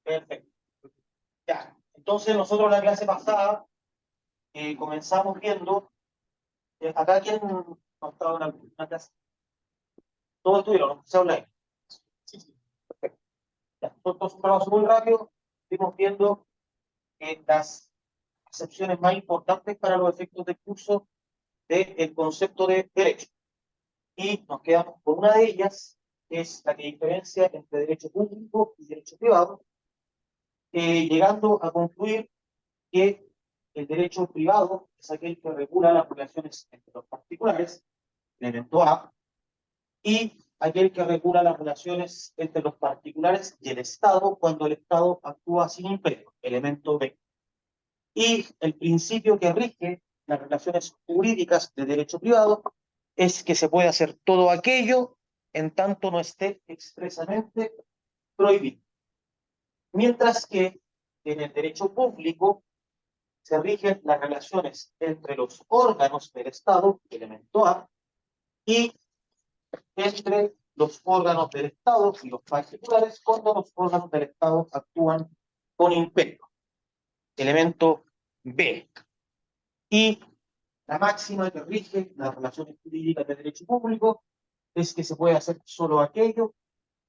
Perfecto. Ya. Entonces nosotros la clase pasada comenzamos viendo, acá quién no estaba en una clase, todos estuvieron, ¿no? Se habla ahí. Sí, sí. Perfecto. Ya. Entonces, un trabajo muy rápido, estuvimos viendo las acepciones más importantes para los efectos del curso del concepto de derecho. Y nos quedamos con una de ellas, que es la que diferencia entre derecho público y derecho privado, llegando a concluir que el derecho privado es aquel que regula las relaciones entre los particulares, elemento A, y aquel que regula las relaciones entre los particulares y el Estado cuando el Estado actúa sin imperio, elemento B. Y el principio que rige las relaciones jurídicas de derecho privado es que se puede hacer todo aquello en tanto no esté expresamente prohibido. Mientras que en el derecho público se rigen las relaciones entre los órganos del Estado, elemento A, y entre los órganos del Estado y los particulares cuando los órganos del Estado actúan con imperio, elemento B. Y la máxima que rige las relaciones jurídicas de derecho público es que se puede hacer solo aquello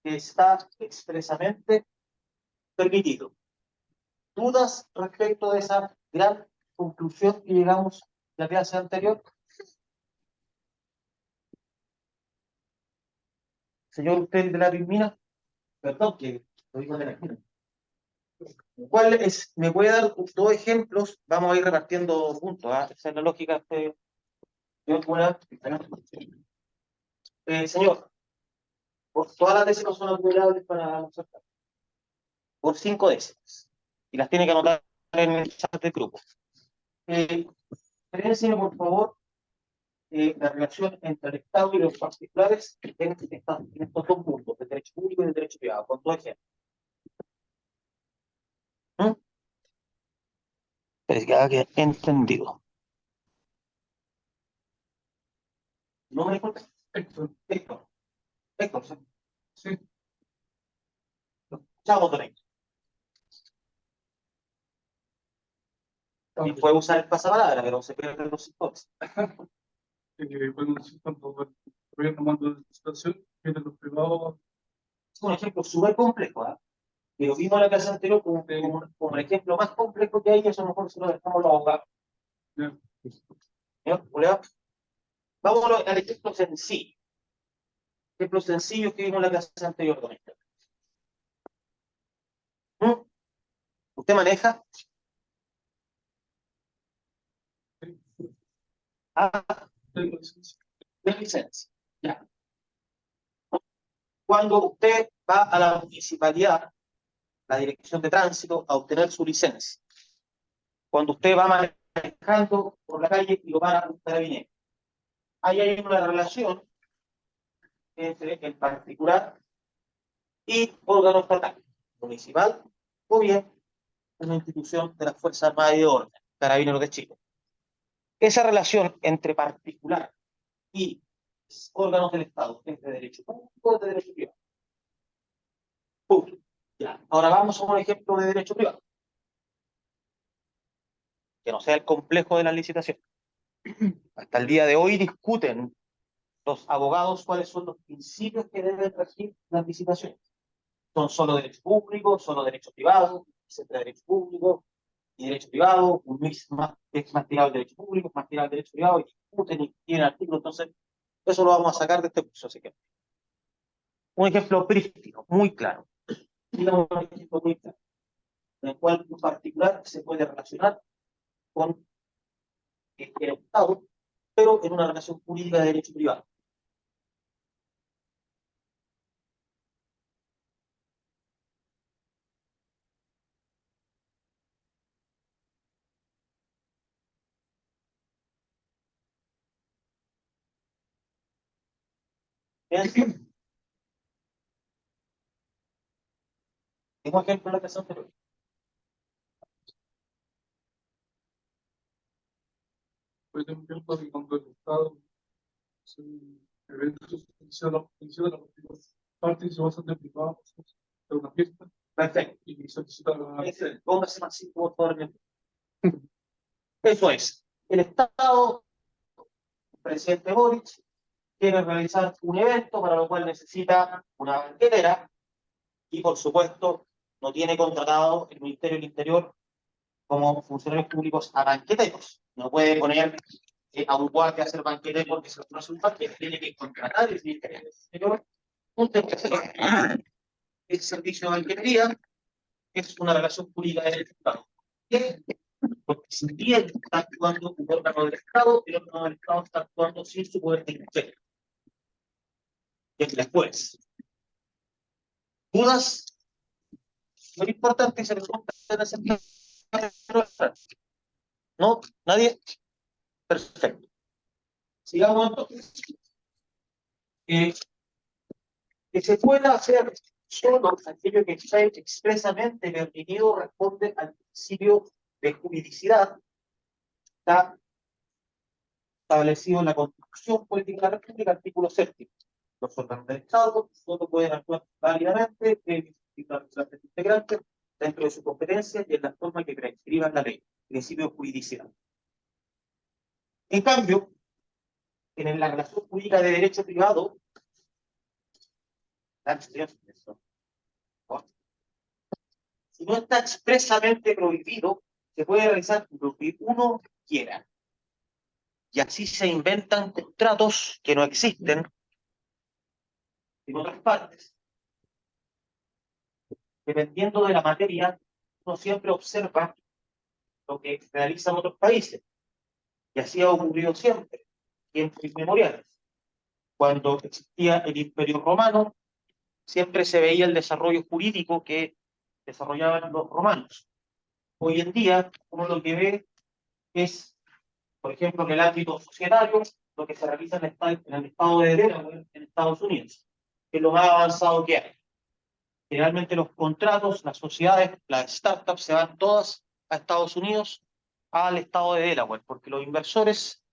que está expresamente permitido. ¿Dudas respecto de esa gran conclusión que llegamos de la clase anterior? Señor, usted de la Pismina, perdón, que lo digo de la Pismina. ¿Cuál es? ¿Me puede dar dos ejemplos? Vamos a ir repartiendo puntos, ¿ah? Esa es la lógica de señor, por todas las décimas son acumulables para nosotros. Por 5 décimas. Y las tiene que anotar en el chat del grupo. Enséñeme, por favor, la relación entre el Estado y los particulares en estos dos puntos, de derecho público y de derecho privado, con dos ejemplos. Pero que he entendido. ¿No me disculpe? Héctor. Héctor, sí. Chao, don Héctor. Y puede usar el pasapalabra, pero se pierden los sectores. Bueno, cuando el gobierno manda la licitación, vienen los privados. Es un ejemplo súper complejo, ¿eh? Pero vimos la clase anterior como el ejemplo más complejo que hay, y eso a lo mejor se lo dejamos a los abogados. ¿Ya? Vamos al ejemplo sencillo. Ejemplo sencillo que vimos en la clase anterior con esto. ¿Usted maneja? De licencia. Ya. Cuando usted va a la municipalidad, la dirección de tránsito, a obtener su licencia, cuando usted va manejando por la calle y lo para un carabinero, ahí hay una relación entre el particular y órgano estatal, municipal o bien una institución de las Fuerzas Armadas y de Orden, Carabineros de Chile. Esa relación entre particular y órganos del Estado es de derecho público o de derecho privado. Punto. Ya. Ahora vamos a un ejemplo de derecho privado, que no sea el complejo de la licitación. Hasta el día de hoy discuten los abogados cuáles son los principios que deben regir las licitaciones. ¿Son solo derecho público, solo derecho privado, etcétera, derecho público y derecho privado, un mix más, es más tirado al derecho público, más tirado al derecho privado, y discuten y tienen artículos? Entonces, eso lo vamos a sacar de este curso, así que. Un ejemplo prístino, muy claro. Digamos un ejemplo muy claro, en el cual un particular se puede relacionar con el Estado, pero en una relación jurídica de derecho privado. Bien, tengo ejemplo en la clase anterior. Por ejemplo, cuando el Estado eventos funciona la parte y se basan de privados, de una fiesta. Perfecto. Y solicitaba. Póngase más cinco, por favor. Eso es. El Estado, el presidente Boric, quiere realizar un evento para lo cual necesita una banquetera y, por supuesto, no tiene contratado el Ministerio del Interior como funcionarios públicos a banqueteros. No puede poner a un guardia a hacer banquete porque se no es un banquete, tiene que contratar el Ministerio del Interior un tercero. El servicio de banquetería es una relación jurídica del Estado. Porque si bien está actuando un órgano del Estado, el órgano del Estado está actuando sin su poder de investigación. Que es la juez. ¿Dudas? Muy importante y se pregunta ¿no? ¿Nadie? Perfecto. Sigamos entonces. Que se pueda hacer solo aquello que está expresamente permitido responde al principio de juridicidad. Está establecido en la Constitución Política de la República, artículo 7. Los órganos del Estado solo pueden actuar válidamente en las integrantes dentro de su competencia y en la forma que prescriba la ley. Principio de juridicidad. En cambio, en la relación jurídica de derecho privado, si no está expresamente prohibido, se puede realizar lo que uno quiera. Y así se inventan contratos que no existen en otras partes. Dependiendo de la materia, uno siempre observa lo que realizan otros países. Y así ha ocurrido siempre, tiempos inmemoriales. Cuando existía el Imperio Romano, siempre se veía el desarrollo jurídico que desarrollaban los romanos. Hoy en día, uno lo que ve es, por ejemplo, en el ámbito societario, lo que se realiza en el estado de Delaware, en Estados Unidos, que es lo más avanzado que hay. Generalmente los contratos, las sociedades, las startups se van todas a Estados Unidos, al estado de Delaware, porque los inversores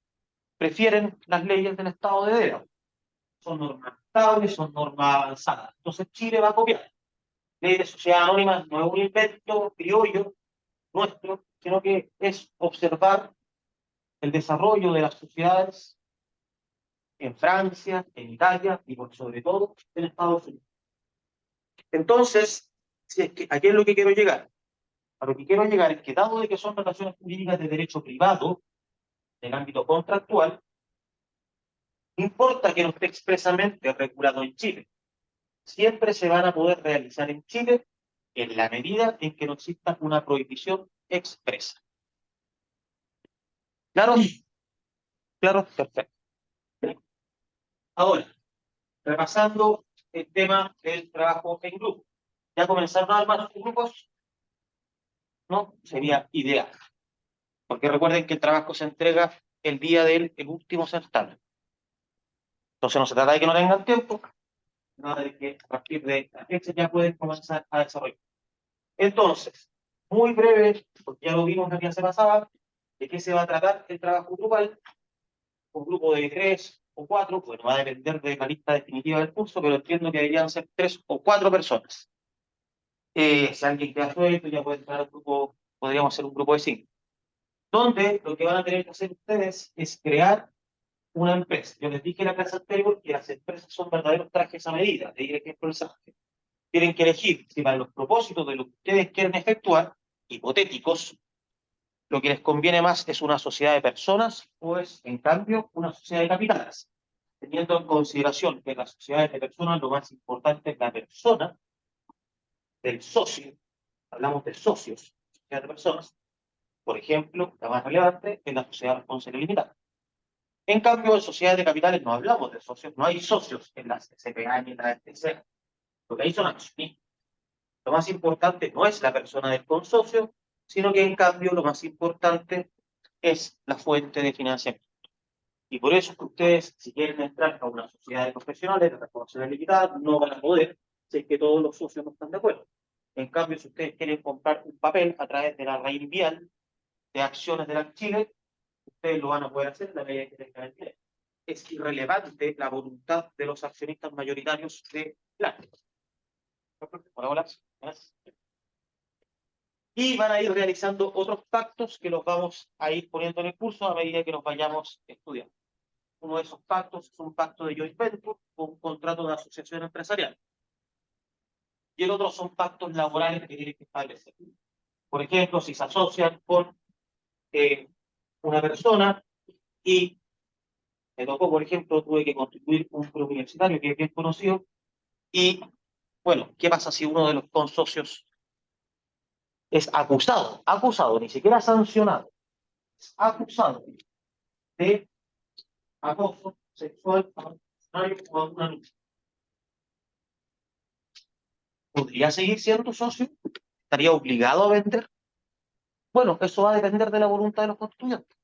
prefieren las leyes del estado de Delaware. Son normas estables, son normas avanzadas. Entonces Chile va a copiar. Ley de sociedad anónima no es un invento criollo nuestro, sino que es observar el desarrollo de las sociedades en Francia, en Italia y por sobre todo en Estados Unidos. Entonces, si es que, ¿a qué es lo que quiero llegar? A lo que quiero llegar es que, dado de que son relaciones jurídicas de derecho privado, del ámbito contractual, no importa que no esté expresamente regulado en Chile, siempre se van a poder realizar en Chile en la medida en que no exista una prohibición expresa. ¿Claro? Claro, perfecto. Ahora, repasando el tema del trabajo en grupo. ¿Ya comenzaron a armar sus grupos? No, sería ideal. Porque recuerden que el trabajo se entrega el día del el último certamen. Entonces no se trata de que no tengan tiempo, nada de que a partir de la fecha ya pueden comenzar a desarrollar. Entonces, muy breve, porque ya lo vimos la clase pasada, de qué se va a tratar el trabajo grupal. Un grupo de 3 o 4, bueno, va a depender de la lista definitiva del curso, pero entiendo que deberían ser 3 o 4 personas. Si alguien queda suelto, ya puede entrar al grupo, podríamos hacer un grupo de 5. Donde lo que van a tener que hacer ustedes es crear una empresa. Yo les dije en la clase anterior que las empresas son verdaderos trajes a medida, de ejemplo el SAFE. Tienen que elegir si para los propósitos de lo que ustedes quieren efectuar, hipotéticos, lo que les conviene más es una sociedad de personas o es, en cambio, una sociedad de capitales. Teniendo en consideración que en las sociedades de personas lo más importante es la persona del socio, hablamos de socios, sociedad de personas, por ejemplo, la más relevante es la sociedad responsable limitada. En cambio, en sociedades de capitales no hablamos de socios, no hay socios en las SPA ni en las STC. Lo que hay son accionistas. Lo más importante no es la persona del consorcio, sino que en cambio lo más importante es la fuente de financiamiento. Y por eso es que ustedes, si quieren entrar a una sociedad de profesionales de responsabilidad limitada, no van a poder, si es que todos los socios no están de acuerdo. En cambio, si ustedes quieren comprar un papel a través de la raíz vial de acciones de la Chile, ustedes lo van a poder hacer en la medida que tengan el dinero. Es irrelevante la voluntad de los accionistas mayoritarios de la. Hola, hola. Y van a ir realizando otros pactos que los vamos a ir poniendo en el curso a medida que nos vayamos estudiando. Uno de esos pactos es un pacto de joint venture o un contrato de asociación empresarial. Y el otro son pactos laborales que tienen que establecer. Por ejemplo, si se asocian con una persona y me tocó, por ejemplo, tuve que constituir un preuniversitario que es bien conocido y, bueno, ¿qué pasa si uno de los consocios es acusado, ni siquiera sancionado, es acusado de acoso sexual a un funcionario o a una niña? ¿Podría seguir siendo socio? ¿Estaría obligado a vender? Bueno, eso va a depender de la voluntad de los constituyentes.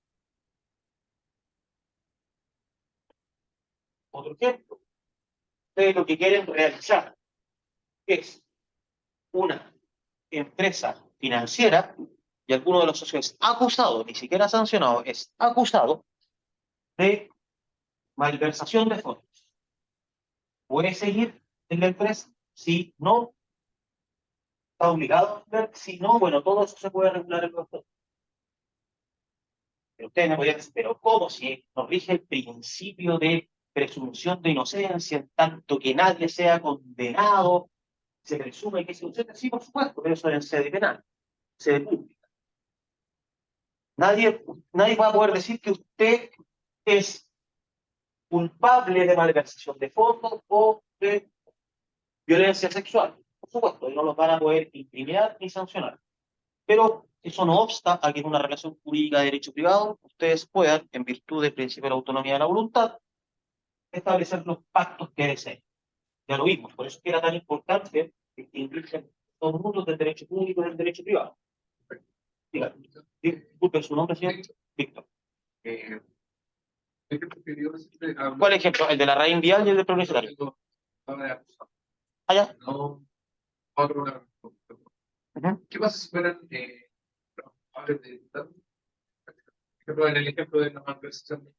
Otro ejemplo, ustedes lo que quieren realizar es una empresa financiera y alguno de los socios es acusado, ni siquiera sancionado, es acusado de malversación de fondos. ¿Puede seguir en la empresa? Si no, está obligado a vender. Si no, bueno, todo eso se puede regular en los estatutos. Pero ustedes me podrían decir, pero ¿cómo si nos rige el principio de presunción de inocencia, en tanto que nadie sea condenado, se presume que es inocente? Sí, por supuesto, pero eso es en sede penal, sede pública. Nadie va a poder decir que usted es culpable de malversación de fondos o de violencia sexual. Por supuesto, y no los van a poder incriminar ni sancionar. Pero eso no obsta a que en una relación jurídica de derecho privado ustedes puedan, en virtud del principio de la autonomía de la voluntad, establecer los pactos que deseen. Ya lo vimos, por eso es que era tan importante distinguir los mundos del derecho público y del derecho privado. Diga, disculpe su nombre, señor. Víctor. ¿Qué preferido siempre ¿Cuál ejemplo? ¿El de la raíz vial y el del preuniversitario? Allá. No, otro. ¿Qué pasa si fueran trabajadores de Estado? Por ejemplo, en el ejemplo de la malversación,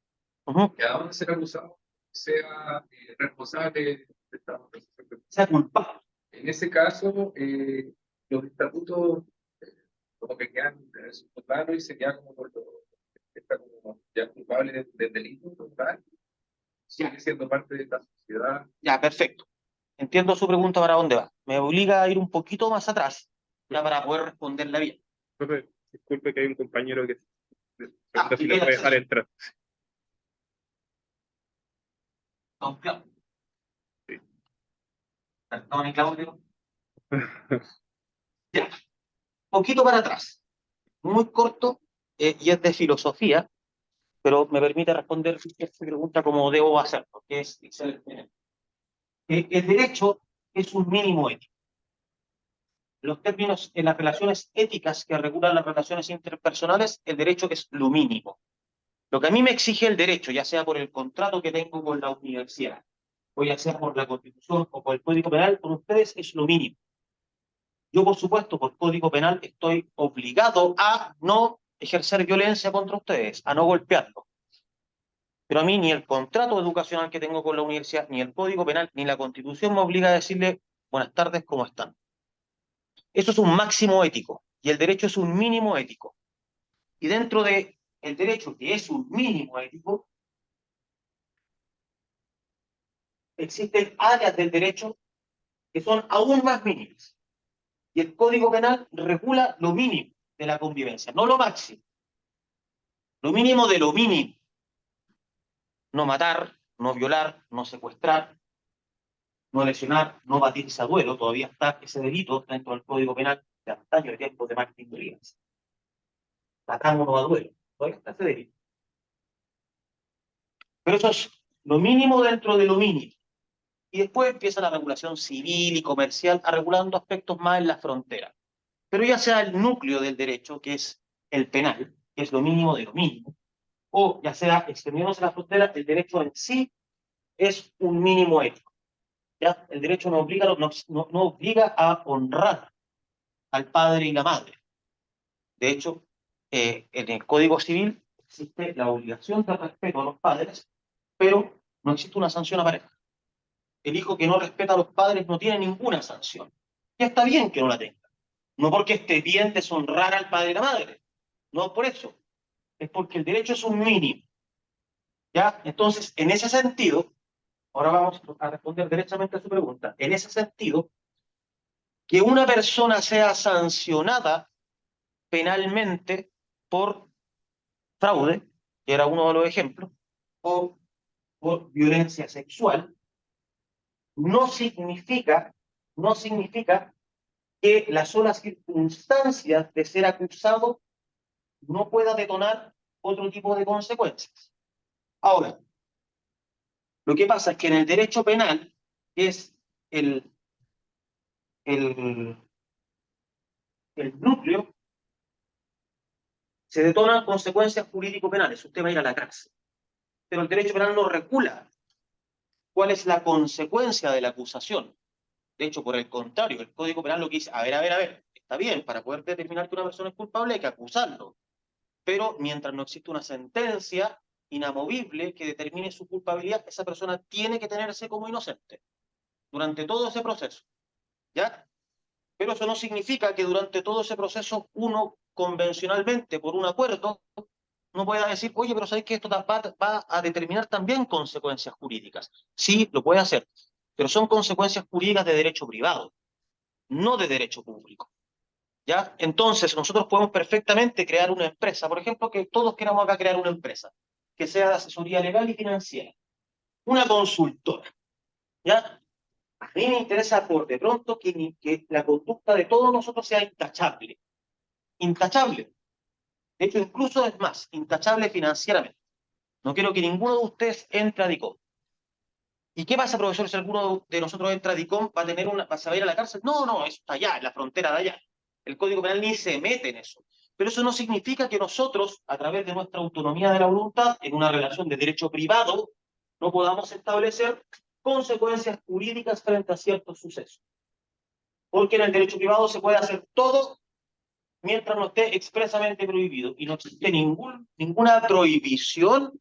que aún de ser acusado sea responsable de esta malversación. Sea culpable. En ese caso, los estatutos como que quedan claros y se queda como por lo está como ya culpable del delito total, sigue siendo parte de esta sociedad. Ya, perfecto. Entiendo su pregunta para dónde va. Me obliga a ir un poquito más atrás, ya para poder responderla bien. Profe, disculpe que hay un compañero que Ah, si le puede dejar entrar. Don Claudio. Perdón, Claudio. Ya, poquito para atrás. Muy corto y es de filosofía, pero me permite responder esta pregunta como debo hacerlo, que es excelente. El derecho es un mínimo ético. Los términos en las relaciones éticas que regulan las relaciones interpersonales, el derecho es lo mínimo. Lo que a mí me exige el derecho, ya sea por el contrato que tengo con la universidad, o ya sea por la Constitución o por el Código Penal, con ustedes es lo mínimo. Yo, por supuesto, por Código Penal estoy obligado a no ejercer violencia contra ustedes, a no golpearlos. Pero a mí ni el contrato educacional que tengo con la universidad, ni el Código Penal, ni la Constitución me obliga a decirle buenas tardes, ¿cómo están? Eso es un máximo ético y el derecho es un mínimo ético. Y dentro de el derecho, que es un mínimo ético, existen áreas del derecho que son aún más mínimas. Y el Código Penal regula lo mínimo de la convivencia, no lo máximo. Lo mínimo de lo mínimo. No matar, no violar, no secuestrar, no lesionar, no batirse a duelo. Todavía está ese delito dentro del Código Penal de antaño, de tiempos de Martín Rodríguez. Matamos a duelo. Todavía está ese delito. Pero eso es lo mínimo dentro de lo mínimo. Y después empieza la regulación civil y comercial a regulando aspectos más en la frontera. Pero ya sea el núcleo del derecho, que es el penal, que es lo mínimo de lo mínimo, o ya sea extendiéndose la frontera, el derecho en sí es un mínimo ético. ¿Ya? El derecho no obliga a honrar al padre y la madre. De hecho, en el Código Civil existe la obligación de respeto a los padres, pero no existe una sanción a pareja. El hijo que no respeta a los padres no tiene ninguna sanción. Ya está bien que no la tenga. No porque esté bien deshonrar al padre y la madre. No por eso. Es porque el derecho es un mínimo. ¿Ya? Entonces, en ese sentido, ahora vamos a responder derechamente a su pregunta. En ese sentido, que una persona sea sancionada penalmente por fraude, que era uno de los ejemplos, o por violencia sexual, no significa, no significa que las solas circunstancias de ser acusado no pueda detonar otro tipo de consecuencias. Ahora, lo que pasa es que en el derecho penal, que es el, el, el núcleo, se detonan consecuencias jurídico-penales. Usted va a ir a la cárcel. Pero el derecho penal no regula cuál es la consecuencia de la acusación. De hecho, por el contrario, el Código Penal lo que dice, a ver, está bien, para poder determinar que una persona es culpable hay que acusarlo. Pero mientras no existe una sentencia inamovible que determine su culpabilidad, esa persona tiene que tenerse como inocente durante todo ese proceso. ¿Ya? Pero eso no significa que durante todo ese proceso uno convencionalmente, por un acuerdo, no pueda decir, oye, pero ¿sabes que esto va a determinar también consecuencias jurídicas? Sí, lo puede hacer, pero son consecuencias jurídicas de derecho privado, no de derecho público. ¿Ya? Entonces, nosotros podemos perfectamente crear una empresa, por ejemplo, que todos queramos acá crear una empresa, que sea de asesoría legal y financiera, una consultora. ¿Ya? A mí me interesa por de pronto que la conducta de todos nosotros sea intachable. Intachable. De hecho, incluso es más, intachable financieramente. No quiero que ninguno de ustedes entre a DICOM. ¿Y qué pasa, profesor, si alguno de nosotros entra a DICOM, va a ir a la cárcel? No, no, eso está allá, en la frontera de allá. El Código Penal ni se mete en eso. Pero eso no significa que nosotros, a través de nuestra autonomía de la voluntad, en una relación de derecho privado, no podamos establecer consecuencias jurídicas frente a ciertos sucesos. Porque en el derecho privado se puede hacer todo mientras no esté expresamente prohibido. Y no existe ninguna prohibición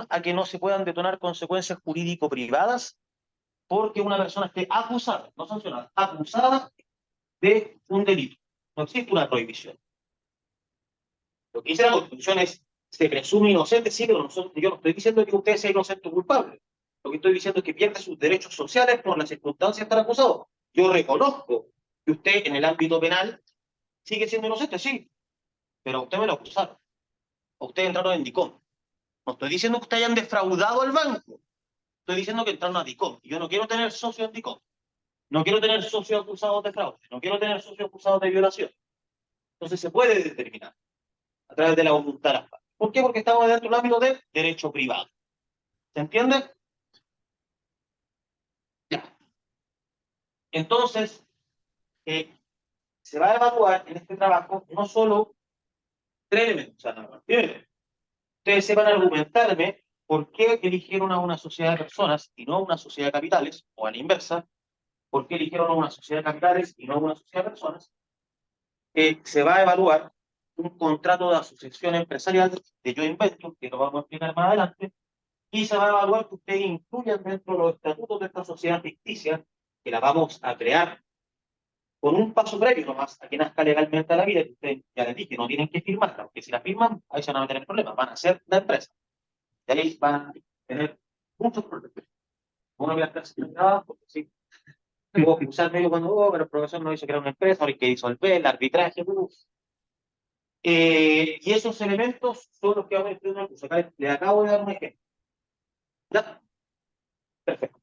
a que no se puedan detonar consecuencias jurídico-privadas porque una persona esté acusada, no sancionada, acusada de un delito. No existe una prohibición. Lo que dice la Constitución es, se presume inocente, sí, pero yo no estoy diciendo que usted sea inocente o culpable. Lo que estoy diciendo es que pierde sus derechos sociales por las circunstancias de estar acusado. Yo reconozco que usted en el ámbito penal sigue siendo inocente, sí, pero a usted me lo acusaron. A usted entraron en DICOM. No estoy diciendo que usted hayan defraudado al banco. Estoy diciendo que entraron a DICOM. Yo no quiero tener socios en DICOM. No quiero tener socios acusados de fraude. No quiero tener socios acusados de violación. Entonces se puede determinar a través de la voluntad de las partes. ¿Por qué? Porque estamos dentro del ámbito del derecho privado. ¿Se entiende? Ya. Entonces, se va a evaluar en este trabajo no solo tres elementos. O sea, primero, ustedes se van a argumentarme por qué eligieron a una sociedad de personas y no a una sociedad de capitales, o a la inversa, por qué eligieron a una sociedad de capitales y no a una sociedad de personas. Se va a evaluar un contrato de asociación empresarial de joint venture, que lo vamos a explicar más adelante, y se va a evaluar que ustedes incluyan dentro de los estatutos de esta sociedad ficticia, que la vamos a crear con un paso previo nomás a que nazca legalmente a la vida, que ustedes ya les dije, no tienen que firmarla, porque si la firman, ahí se van a meter en problemas, van a ser la empresa. Y ahí van a tener muchos problemas. Uno va a estar señalado, porque sí, puedo usar medio cuando, pero el profesor nos dice que era una empresa, ahora hay que disolver el arbitraje, y esos elementos son los que vamos a estudiar en el curso. Acá le acabo de dar un ejemplo. ¿Ya? Perfecto.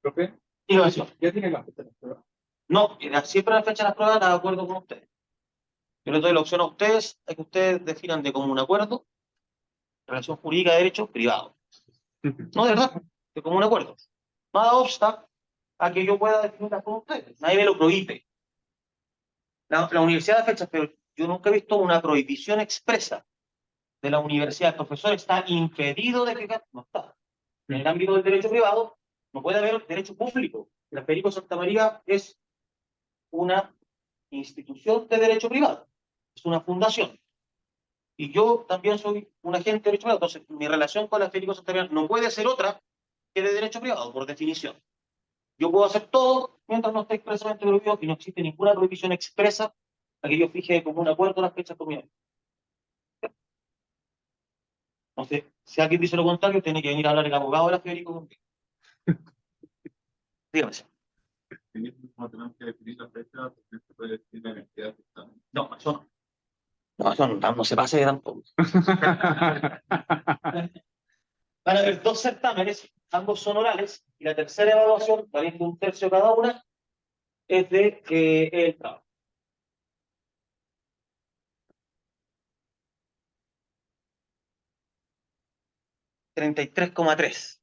¿Profe? Innovación. ¿Ya tiene la fecha de la prueba? No, siempre la fecha de las pruebas la de acuerdo con ustedes. Yo les doy la opción a ustedes a que ustedes definan de común acuerdo relación jurídica de derecho privado. No, de verdad, de común acuerdo. Nada obsta a que yo pueda definirla con ustedes. Nadie me lo prohíbe. La universidad da fechas, pero yo nunca he visto una prohibición expresa de la universidad. El profesor está impedido de que... No está. En el ámbito del derecho privado no puede haber derecho público. La Federico Santa María es una institución de derecho privado. Es una fundación. Y yo también soy un agente de derecho privado. Entonces, mi relación con la Federico Santa María no puede ser otra que de derecho privado, por definición. Yo puedo hacer todo mientras no esté expresamente prohibido y no existe ninguna prohibición expresa a que yo fije como un acuerdo las fechas comunales. Entonces, si alguien dice lo contrario, tiene que venir a hablar el abogado de la Federico conmigo. Dígame. No tenemos que definir la fecha, porque se puede definir la cantidad que está. No, eso no. No, eso no se pase tampoco. Van a haber 2 certámenes, ambos son orales, y la tercera evaluación, valiendo 1/3 cada una, es de el trabajo. $33,3.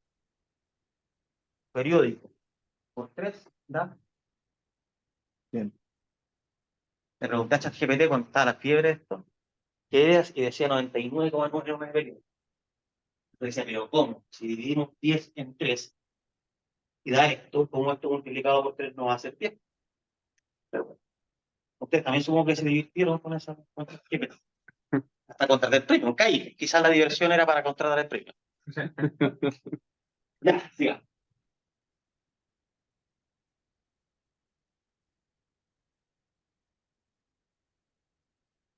Periódico. Por 3, ¿da? Bien. Le pregunté a ChatGPT cuando estaba la fiebre de esto, ¿qué eras? Y decía 99,9 periódico. Entonces decía, pero ¿cómo? Si dividimos 10 en 3 y da esto, ¿cómo esto multiplicado por 3 no va a ser 10? Pero bueno, ustedes también supongo que se divirtieron con esa ChatGPT. Hasta contratar el premio, caí. Quizás la diversión era para contratar el premio. Ya, siga.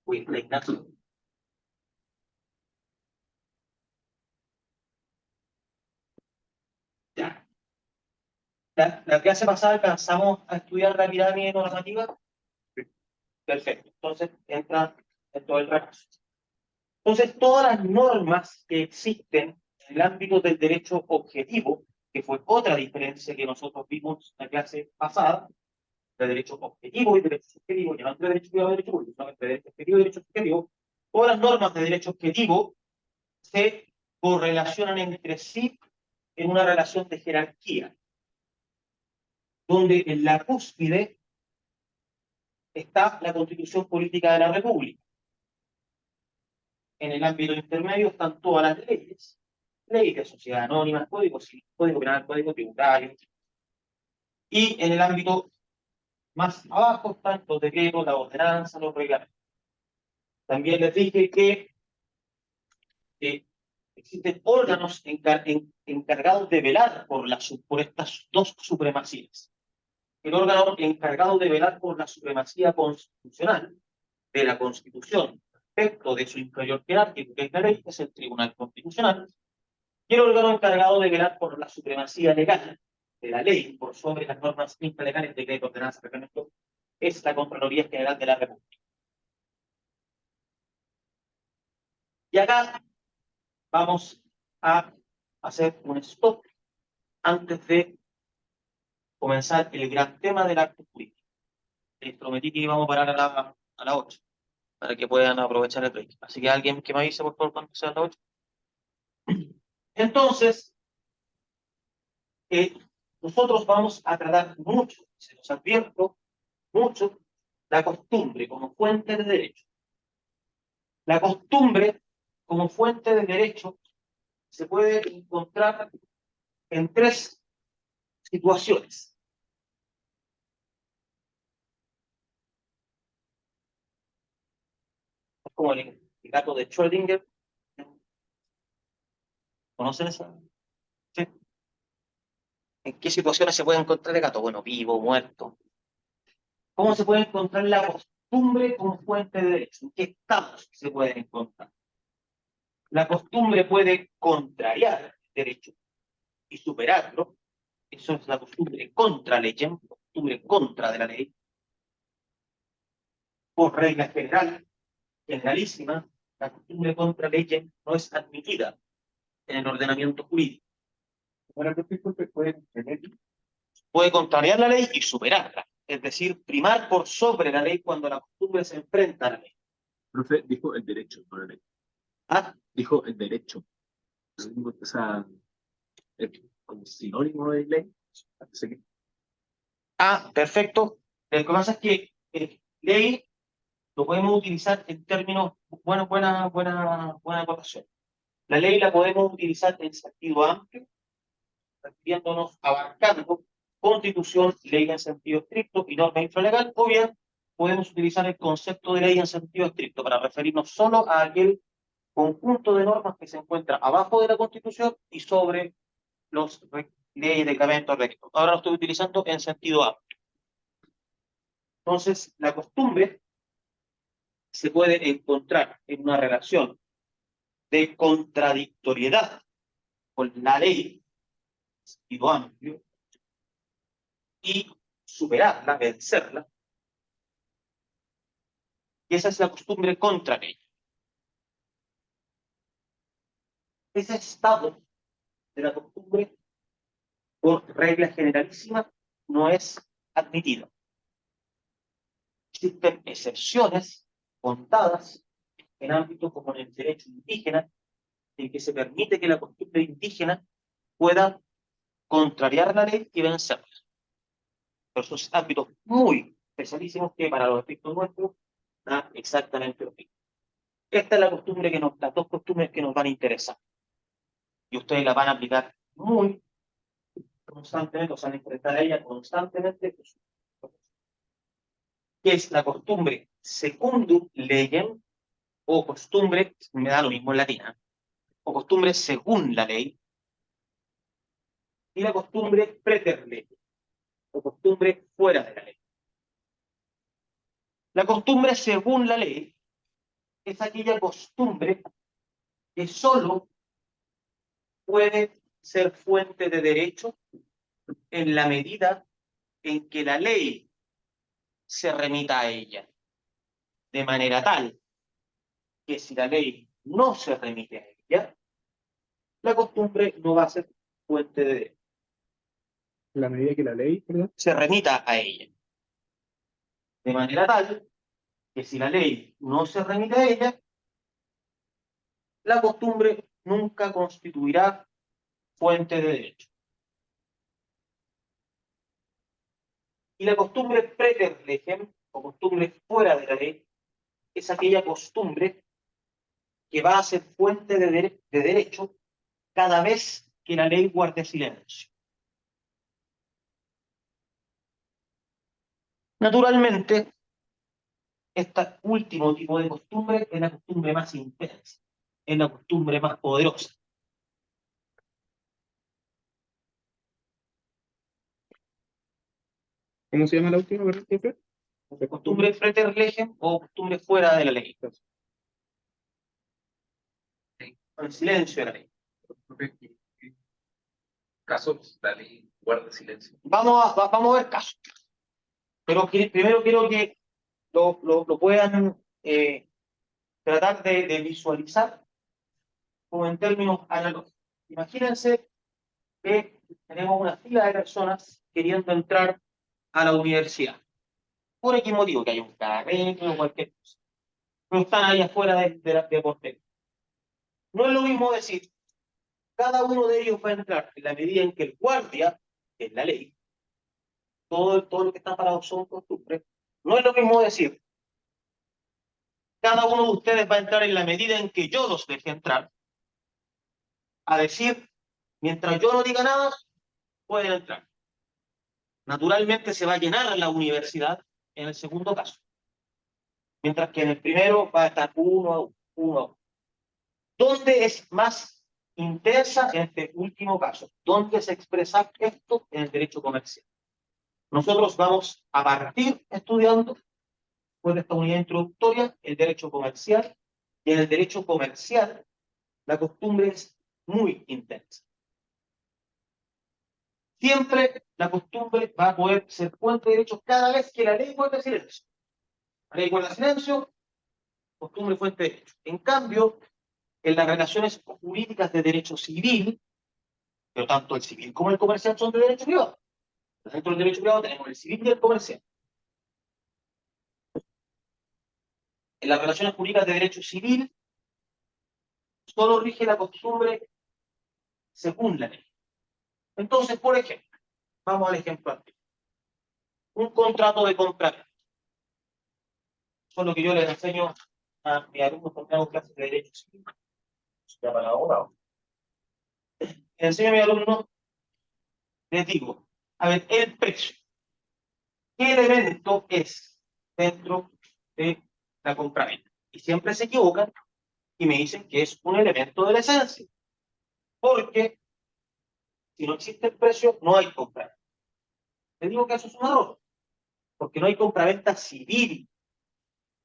Uy, la Ignacio. Ya. La clase pasada alcanzamos a estudiar la pirámide normativa. Perfecto. Entonces entra en todo el repaso. Entonces, todas las normas que existen en el ámbito del derecho objetivo, que fue otra diferencia que nosotros vimos en la clase pasada, de derecho objetivo y derecho subjetivo, ya no entre derecho privado y derecho público, sino entre derecho objetivo y derecho subjetivo, todas las normas de derecho objetivo se correlacionan entre sí en una relación de jerarquía, donde en la cúspide está la Constitución Política de la República. En el ámbito intermedio están todas las leyes, leyes de sociedad anónima, código civil, código penal, código tributario. Y en el ámbito más abajo están los decretos, la ordenanza, los reglamentos. También les dije que existen órganos encargados de velar por estas 2 supremacías. El órgano encargado de velar por la supremacía constitucional de la Constitución respecto de su inferior jerárquico, que es la ley, es el Tribunal Constitucional, y el órgano encargado de velar por la supremacía legal de la ley por sobre las normas infralegales, decreto, ordenanza, reglamento, es la Contraloría General de la República. Y acá vamos a hacer un stop antes de comenzar el gran tema del acto jurídico. Les prometí que íbamos a parar a la 8, para que puedan aprovechar el break. Así que alguien que me avise, por favor, cuando sea la 8. Entonces, nosotros vamos a tratar mucho, se nos advierto, mucho, la costumbre como fuente de derecho. La costumbre como fuente de derecho se puede encontrar en 3 situaciones. Es como el gato de Schrödinger. ¿Conocen esa? ¿Sí? ¿En qué situaciones se puede encontrar el gato? Bueno, vivo, muerto. ¿Cómo se puede encontrar la costumbre como fuente de derecho? ¿En qué estados se puede encontrar? La costumbre puede contrariar el derecho y superarlo. Eso es la costumbre contra legem, costumbre contra de la ley. Por regla general, generalísima, la costumbre contra legem no es admitida en el ordenamiento jurídico. Bueno, disculpe, Puede contrariar la ley y superarla, es decir, primar por sobre la ley cuando la costumbre se enfrenta a la ley. profe, dijo el derecho, no la ley. ¿Ah? Dijo el derecho. O sea, es como sinónimo de ley. Perfecto. Lo que pasa es que ley lo podemos utilizar en términos, buena acotación. La ley la podemos utilizar en sentido amplio, refiriéndonos, abarcando constitución, ley en sentido estricto y norma infralegal, o bien podemos utilizar el concepto de ley en sentido estricto para referirnos solo a aquel conjunto de normas que se encuentra abajo de la Constitución y sobre los ley, reglamento, recto. Ahora lo estoy utilizando en sentido amplio. Entonces, la costumbre se puede encontrar en una relación de contradictoriedad con la ley, en sentido amplio, y superarla, vencerla. Y esa es la costumbre contra ley. Ese estado de la costumbre, por regla generalísima, no es admitido. Existen excepciones contadas en ámbitos como en el derecho indígena, en que se permite que la costumbre indígena pueda contrariar la ley y vencerla. Pero son ámbitos muy especialísimos que para los efectos nuestros da exactamente lo mismo. Esta es la costumbre que las dos costumbres que nos van a interesar. Y ustedes la van a aplicar muy constantemente, o sea, enfrentar a ella constantemente, que es la costumbre secundum legem, o costumbre, me da lo mismo en latina, o costumbre según la ley, y la costumbre preter legem, o costumbre fuera de la ley. La costumbre según la ley es aquella costumbre que solo puede ser fuente de derecho en la medida en que la ley se remita a ella, de manera tal que si la ley no se remite a ella, la costumbre no va a ser fuente de derecho. La medida que la ley, ¿verdad? Se remita a ella, de manera tal que si la ley no se remite a ella, la costumbre nunca constituirá fuente de derecho. Y la costumbre preter legem, o costumbre fuera de la ley, es aquella costumbre que va a ser fuente de derecho cada vez que la ley guarde silencio. Naturalmente, este último tipo de costumbre es la costumbre más intensa, es la costumbre más poderosa. ¿Cómo se llama la última, verdad, profe? Costumbre preter legem o costumbre fuera de la ley. En silencio de la ley. Casos, la ley guarda silencio. Vamos a ver casos. Pero primero quiero que lo puedan tratar de visualizar como en términos analógicos. Imagínense que tenemos una fila de personas queriendo entrar a la universidad. Por X motivo, que haya un carrete o cualquier cosa. Pero están ahí afuera de portero. No es lo mismo decir, cada uno de ellos va a entrar en la medida en que el guardia, que es la ley, todo lo que está parado son costumbres. No es lo mismo decir, cada uno de ustedes va a entrar en la medida en que yo los deje entrar, a decir, mientras yo no diga nada, pueden entrar. Naturalmente se va a llenar la universidad en el segundo caso, mientras que en el primero va a estar uno a uno. ¿Dónde es más intensa en este último caso? ¿Dónde se expresa esto? En el derecho comercial. Nosotros vamos a partir estudiando, después de esta unidad introductoria, el derecho comercial, y en el derecho comercial la costumbre es muy intensa. Siempre la costumbre va a poder ser fuente de derechos cada vez que la ley guarda silencio. La ley guarda silencio, costumbre fuente de derechos. En cambio, en las relaciones jurídicas de derecho civil, pero tanto el civil como el comercial son de derecho privado. Dentro del derecho privado tenemos el civil y el comercial. En las relaciones jurídicas de derecho civil, solo rige la costumbre según la ley. Entonces, por ejemplo, vamos al ejemplo antiguo. Un contrato de compra-venta. Eso es lo que yo les enseño a mis alumnos cuando hago clases de derecho civil. Ya para abogado. Les enseño a mis alumnos, les digo, a ver, el precio. ¿Qué elemento es dentro de la compra-venta? Y siempre se equivocan y me dicen que es un elemento de la esencia. Porque Si no existe el precio, no hay compra. Te digo que eso es un error, porque no hay compraventa civil,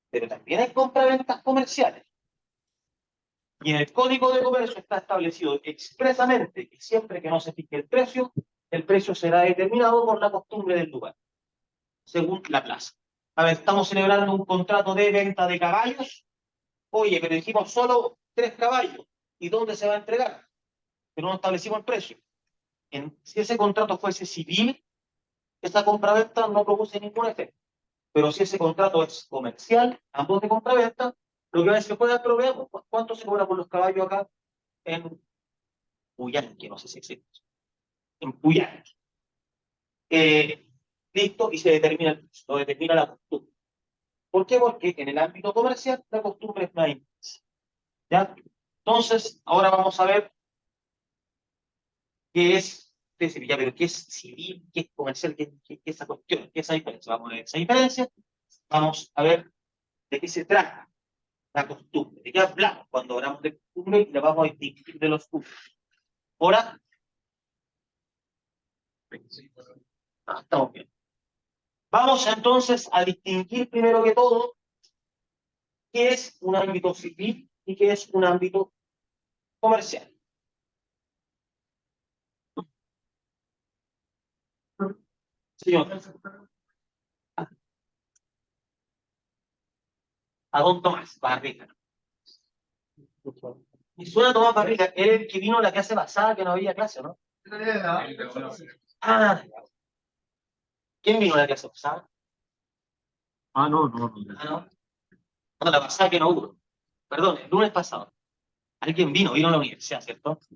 pero también hay compraventas comerciales. Y en el Código de Comercio está establecido expresamente que siempre que no se fije el precio será determinado por la costumbre del lugar, según la plaza. A ver, estamos celebrando un contrato de venta de caballos. Oye, pero dijimos solo 3 caballos. ¿Y dónde se va a entregar? Pero no establecimos el precio. Si ese contrato fuese civil, esa compraventa no produce ningún efecto. Pero si ese contrato es comercial, ambos de compraventa, lo que va a decir, puede proveer, ¿cuánto se cobra por los caballos acá en Puyanque? No sé si existe. En Puyanque. Listo, y se determina el precio, lo determina la costumbre. ¿Por qué? Porque en el ámbito comercial la costumbre es más intensa. ¿Ya? Entonces, ahora vamos a ver qué es, ya, pero qué es civil, qué es comercial, qué es esa cuestión, qué es esa diferencia. Vamos a ver esa diferencia, vamos a ver de qué se trata la costumbre, de qué hablamos cuando hablamos de costumbre y la vamos a distinguir de los usos. Ahora, estamos bien. Vamos entonces a distinguir primero que todo qué es un ámbito civil y qué es un ámbito comercial. Señor, a don Tomás Barriga. Y suena Tomás Barriga, él es el que vino a la clase pasada que no había clase, ¿no? Ah, ¿quién vino a la clase pasada? Ah, no, no, no. Ah, no. No, la pasada que no hubo. Perdón, el lunes pasado. Alguien vino a la universidad, ¿cierto? Sí,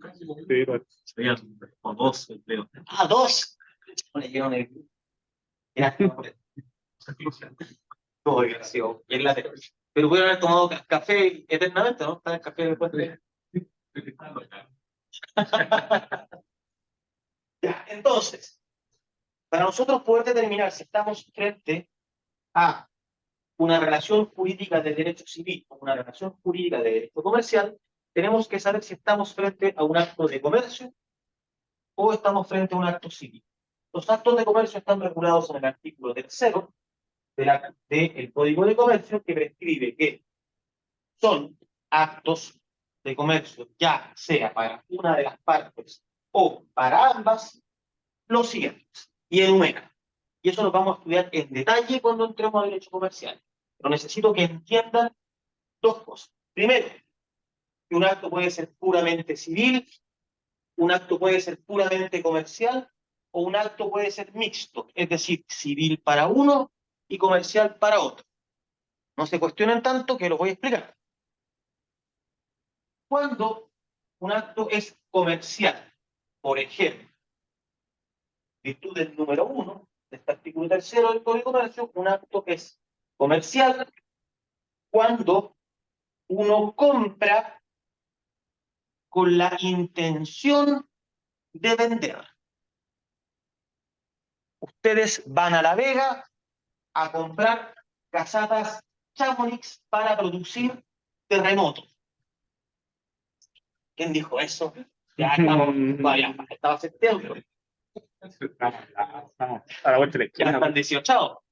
pues. Serían como 2, creo. Ah, 2. No le dieron el. Era todo desgraciado. Y en la tele. Pero pudieron haber tomado café eternamente, ¿no? Está el café después de. Ya, entonces, para nosotros poder determinar si estamos frente a una relación jurídica de derecho civil o una relación jurídica de derecho comercial, tenemos que saber si estamos frente a un acto de comercio o estamos frente a un acto civil. Los actos de comercio están regulados en el artículo 3 del Código de Comercio, que prescribe que son actos de comercio, ya sea para una de las partes o para ambas, los siguientes, y enumera. Y eso lo vamos a estudiar en detalle cuando entremos a derecho comercial. Pero necesito que entiendan dos cosas. Primero, que un acto puede ser puramente civil, un acto puede ser puramente comercial, o un acto puede ser mixto, es decir, civil para uno y comercial para otro. No se cuestionen tanto que lo voy a explicar. Cuando un acto es comercial, por ejemplo, virtud del número 1 de este artículo 3 del Código de Comercio, un acto es comercial cuando uno compra con la intención de vender. Ustedes van a La Vega a comprar casatas Chamonix para producir terremotos. ¿Quién dijo eso? Ya estamos, vaya, estaba septiembre. A la vuelta de la Ya esquina. están 18.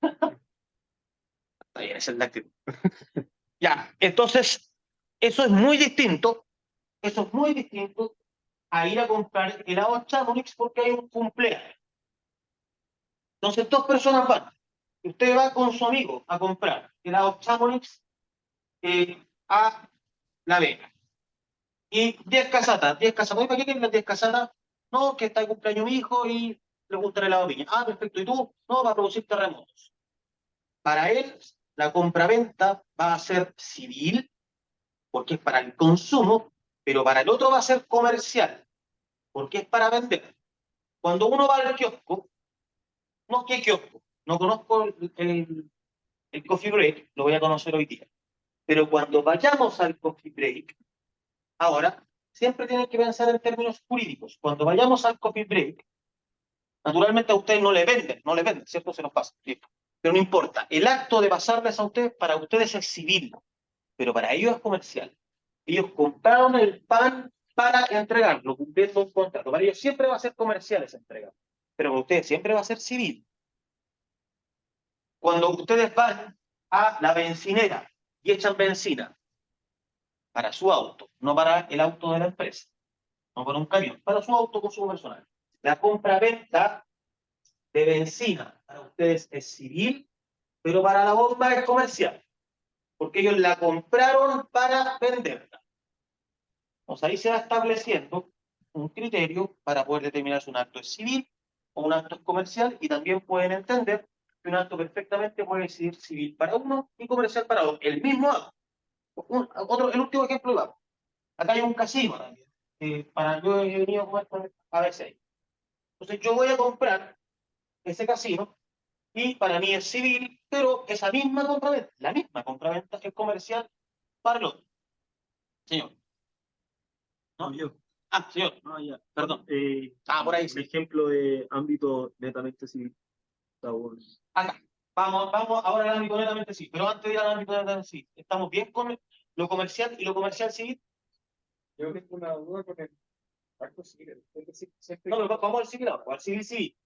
Está bien, esa es la actitud. Ya, entonces, eso es muy distinto a ir a comprar helado Chamonix porque hay un cumpleaños. Entonces, 2 personas van. Usted va con su amigo a comprar helado Chamonix a La Vega. Y 10 casatas. Oye, ¿para qué quieren las 10 casatas? No, que está el cumpleaños mi hijo y le gusta el helado piña. Ah, perfecto. ¿Y tú? No, va a producir terremotos. Para él, la compraventa va a ser civil, porque es para el consumo, pero para el otro va a ser comercial, porque es para vender. Cuando uno va al kiosco, no, ¿qué kiosco? No conozco el coffee break, lo voy a conocer hoy día. Pero cuando vayamos al coffee break, ahora, siempre tienen que pensar en términos jurídicos. Cuando vayamos al coffee break, naturalmente a ustedes no le venden, ¿cierto? Se nos pasa. ¿Sí? Pero no importa. El acto de pasarles a ustedes, para ustedes es civil, pero para ellos es comercial. Ellos compraron el pan para entregarlo, cumpliendo un contrato. Para ellos siempre va a ser comercial esa entrega, pero para ustedes siempre va a ser civil. Cuando ustedes van a la bencinera y echan benzina para su auto, no para el auto de la empresa, no para un camión, para su auto consumo personal. La compra-venta de benzina para ustedes es civil, pero para la bomba es comercial, porque ellos la compraron para venderla. Entonces ahí se va estableciendo un criterio para poder determinar si un acto es civil o un acto es comercial, y también pueden entender que un acto perfectamente puede ser civil para uno y comercial para otro. El mismo acto. El último ejemplo lo hago. Acá hay un casino también. Yo he venido a comer con a veces. Entonces yo voy a comprar ese casino y para mí es civil, pero esa misma compraventa, la misma compraventa es comercial para el otro. Señor. No, yo. Señor. No, ya. Perdón. Por ahí Un sí. ejemplo de ámbito netamente civil. Acá. Vamos ahora al ámbito netamente civil. Pero antes de ir al ámbito netamente civil, ¿estamos bien con lo comercial y lo comercial civil? Yo tengo una duda con el acto civil. Es decir, siempre No, vamos al civil ahora, al civil civil.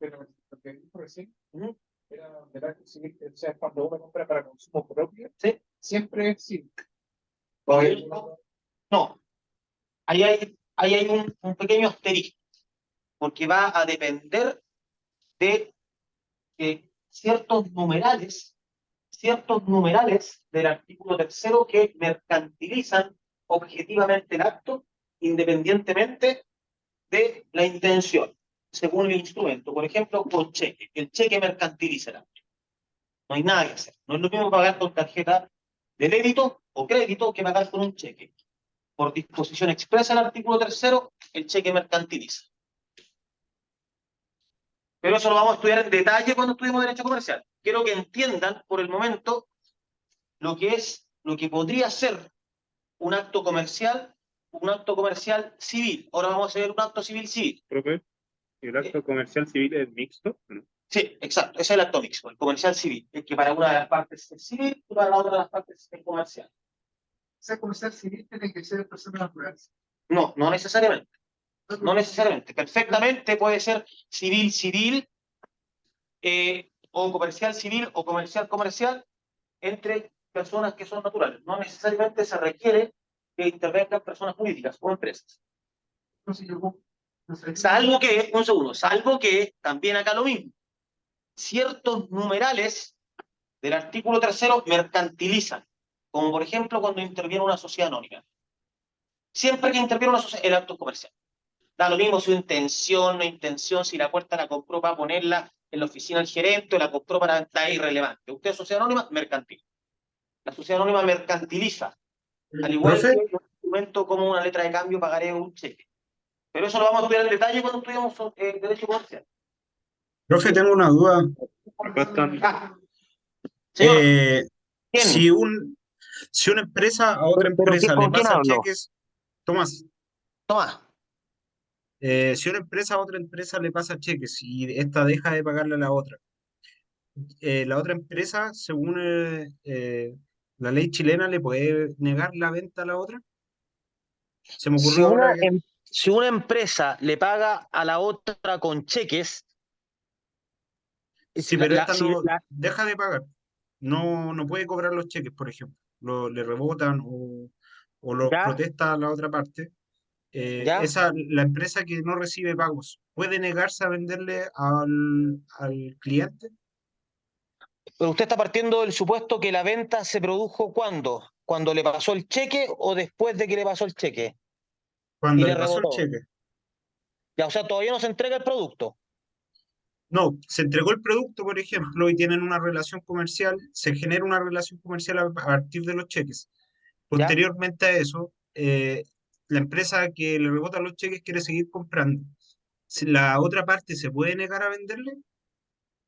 pero lo que dijo recién Ujú. era del acto civil, o sea, cuando uno compra para consumo propio, ¿Sí? siempre es civil. No. Ahí hay un pequeño asterisco, porque va a depender de ciertos numerales del artículo 3º que mercantilizan objetivamente el acto, independientemente de la intención, según el instrumento. Por ejemplo, con cheque. El cheque mercantiliza el acto. No hay nada que hacer. No es lo mismo pagar con tarjeta de débito o crédito que pagar con un cheque. Por disposición expresa del artículo 3º, el cheque mercantiliza. Pero eso lo vamos a estudiar en detalle cuando estudiemos Derecho Comercial. Quiero que entiendan por el momento lo que podría ser un acto comercial civil. Ahora vamos a ver un acto civil civil. Profe, ¿y el acto comercial civil es mixto? ¿No? Sí, exacto, ese es el acto mixto, el comercial civil, el que para una de las partes es civil y para la otra de las partes es comercial. Ser comercial civil tiene que ser personas naturales. No, no necesariamente. No necesariamente. Perfectamente puede ser civil civil, o comercial civil o comercial comercial entre personas que son naturales. No necesariamente se requiere que intervengan personas jurídicas o empresas. Entonces yo Salvo que también acá lo mismo. Ciertos numerales del artículo 3º mercantilizan, como por ejemplo cuando interviene una sociedad anónima. Siempre que interviene una sociedad, el acto es comercial. Da lo mismo su intención, no intención, si la puerta la compró para ponerla en la oficina del gerente o la compró para estar irrelevante. Usted es sociedad anónima, mercantil. La sociedad anónima mercantiliza, al igual Profe, que un documento como una letra de cambio, pagaré un cheque. Pero eso lo vamos a estudiar en detalle cuando estudiamos Derecho Comercial. profe, tengo una duda. Acá están. Señor, Eh, ¿quién? si una empresa a otra Pero empresa le ¿con quién pasa hablo? cheques, Tomás, Toma. si una empresa a otra empresa le pasa cheques y esta deja de pagarle a la otra empresa, según la ley chilena, le puede negar la venta a la otra. Se me Si ocurrió una, ahora que si una empresa le paga a la otra con cheques, sí, pero esta no deja de pagar, no puede cobrar los cheques, por ejemplo, le rebotan o los ¿ya? protesta a la otra parte. ¿Ya? La empresa que no recibe pagos, ¿puede negarse a venderle al cliente? Pero usted está partiendo del supuesto que la venta se produjo ¿cuándo? ¿Cuando le pasó el cheque o después de que le pasó el cheque y Cuando le le pasó el rebotó? cheque. Ya, o sea, todavía no se entrega el producto. No, se entregó el producto, por ejemplo, y tienen una relación comercial, se genera una relación comercial a partir de los cheques. ¿Ya? Posteriormente a eso, la empresa que le rebota los cheques quiere seguir comprando. Si la otra parte se puede negar a venderle,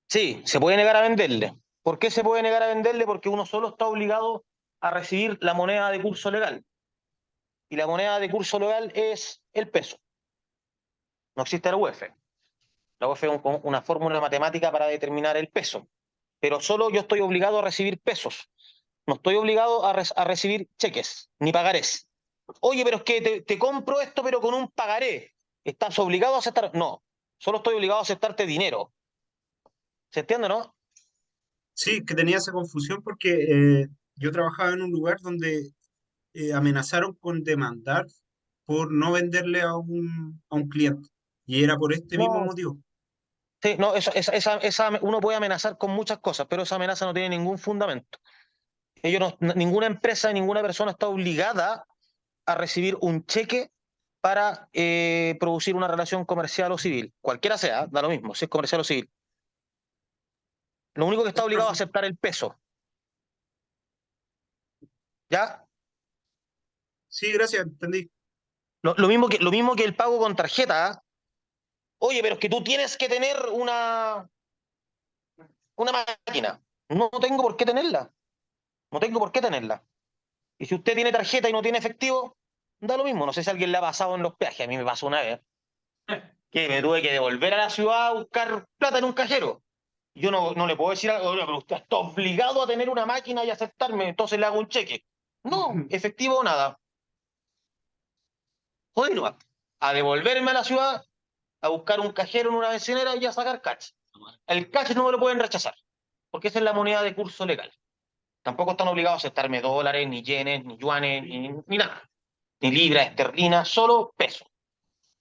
Sí, se puede negar a venderle. ¿Por qué se puede negar a venderle? Porque uno solo está obligado a recibir la moneda de curso legal. Y la moneda de curso legal es el peso. No existe la UEF. La UEF es una fórmula matemática para determinar el peso. Pero solo yo estoy obligado a recibir pesos. No estoy obligado a recibir cheques ni pagarés. Oye, pero es que te compro esto, pero con un pagaré. ¿Estás obligado a aceptar? No, solo estoy obligado a aceptarte dinero. ¿Se entiende, no? Sí, que tenía esa confusión porque yo trabajaba en un lugar donde amenazaron con demandar por no venderle a un cliente. Y era por este mismo No, motivo. sí, no, uno puede amenazar con muchas cosas, pero esa amenaza no tiene ningún fundamento. Ninguna empresa, ninguna persona está obligada a recibir un cheque para producir una relación comercial o civil. Cualquiera sea, da lo mismo, si es comercial o civil. Lo único que está obligado a aceptar el peso. ¿Ya? Sí, gracias, entendí. Lo mismo que el pago con tarjeta. ¿Ah? Oye, pero es que tú tienes que tener una máquina. No tengo por qué tenerla. No tengo por qué tenerla. Y si usted tiene tarjeta y no tiene efectivo, da lo mismo. No sé si a alguien le ha pasado en los peajes. A mí me pasó una vez que me tuve que devolver a la ciudad a buscar plata en un cajero. Yo no le puedo decir algo, "Oiga, pero usted está obligado a tener una máquina y aceptarme, entonces le hago un cheque". No, efectivo o nada. Joder, no, a devolverme a la ciudad, a buscar un cajero en una bencinera y a sacar cash. El cash no me lo pueden rechazar, porque esa es la moneda de curso legal. Tampoco están obligados a aceptarme dólares, ni yenes, ni yuanes, ni nada. Ni libras, esterlinas, solo peso.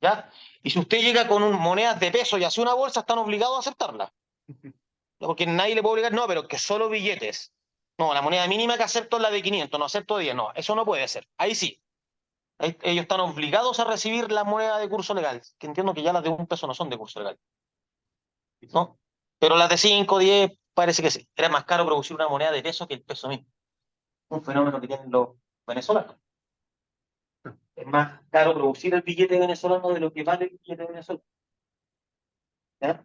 ¿Ya? Y si usted llega con monedas de peso y hace una bolsa, están obligados a aceptarla. Porque nadie le puede obligar, no, pero que solo billetes. No, la moneda mínima que acepto es la de 500, no acepto 10, no, eso no puede ser. Ahí sí. Ellos están obligados a recibir la moneda de curso legal, que entiendo que ya las de un peso no son de curso legal, ¿no? Pero las de 5, 10, parece que sí. Era más caro producir una moneda de peso que el peso mismo. Un fenómeno que tienen los venezolanos. Es más caro producir el billete venezolano de lo que vale el billete venezolano. ¿Ya?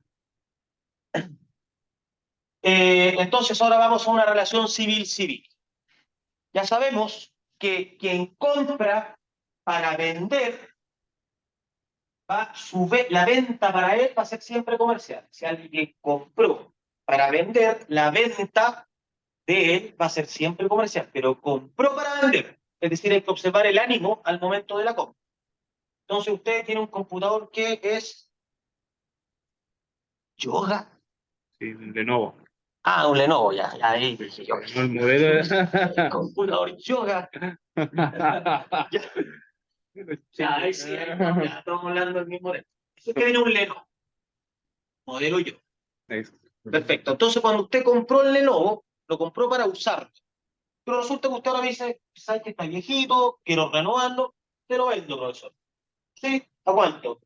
Entonces ahora vamos a una relación civil-civil. Ya sabemos que quien compra para vender, la venta para él va a ser siempre comercial. Si alguien compró para vender, la venta de él va a ser siempre comercial, pero compró para vender. Es decir, hay que observar el ánimo al momento de la compra. Entonces usted tiene un computador que es Yoga. Sí, de nuevo. Ah, un Lenovo, ya ahí dije yo. No el modelo. El computador Yoga. Ya, ahí sí, ya estamos hablando del mismo modelo. Eso que viene un Lenovo, modelo Yoga. Perfecto. Entonces, cuando usted compró el Lenovo, lo compró para usarlo. Pero resulta que usted ahora me dice, ¿sabes que está viejito? Quiero renovarlo. Te lo vendo, profesor. ¿Sí? ¿A cuánto?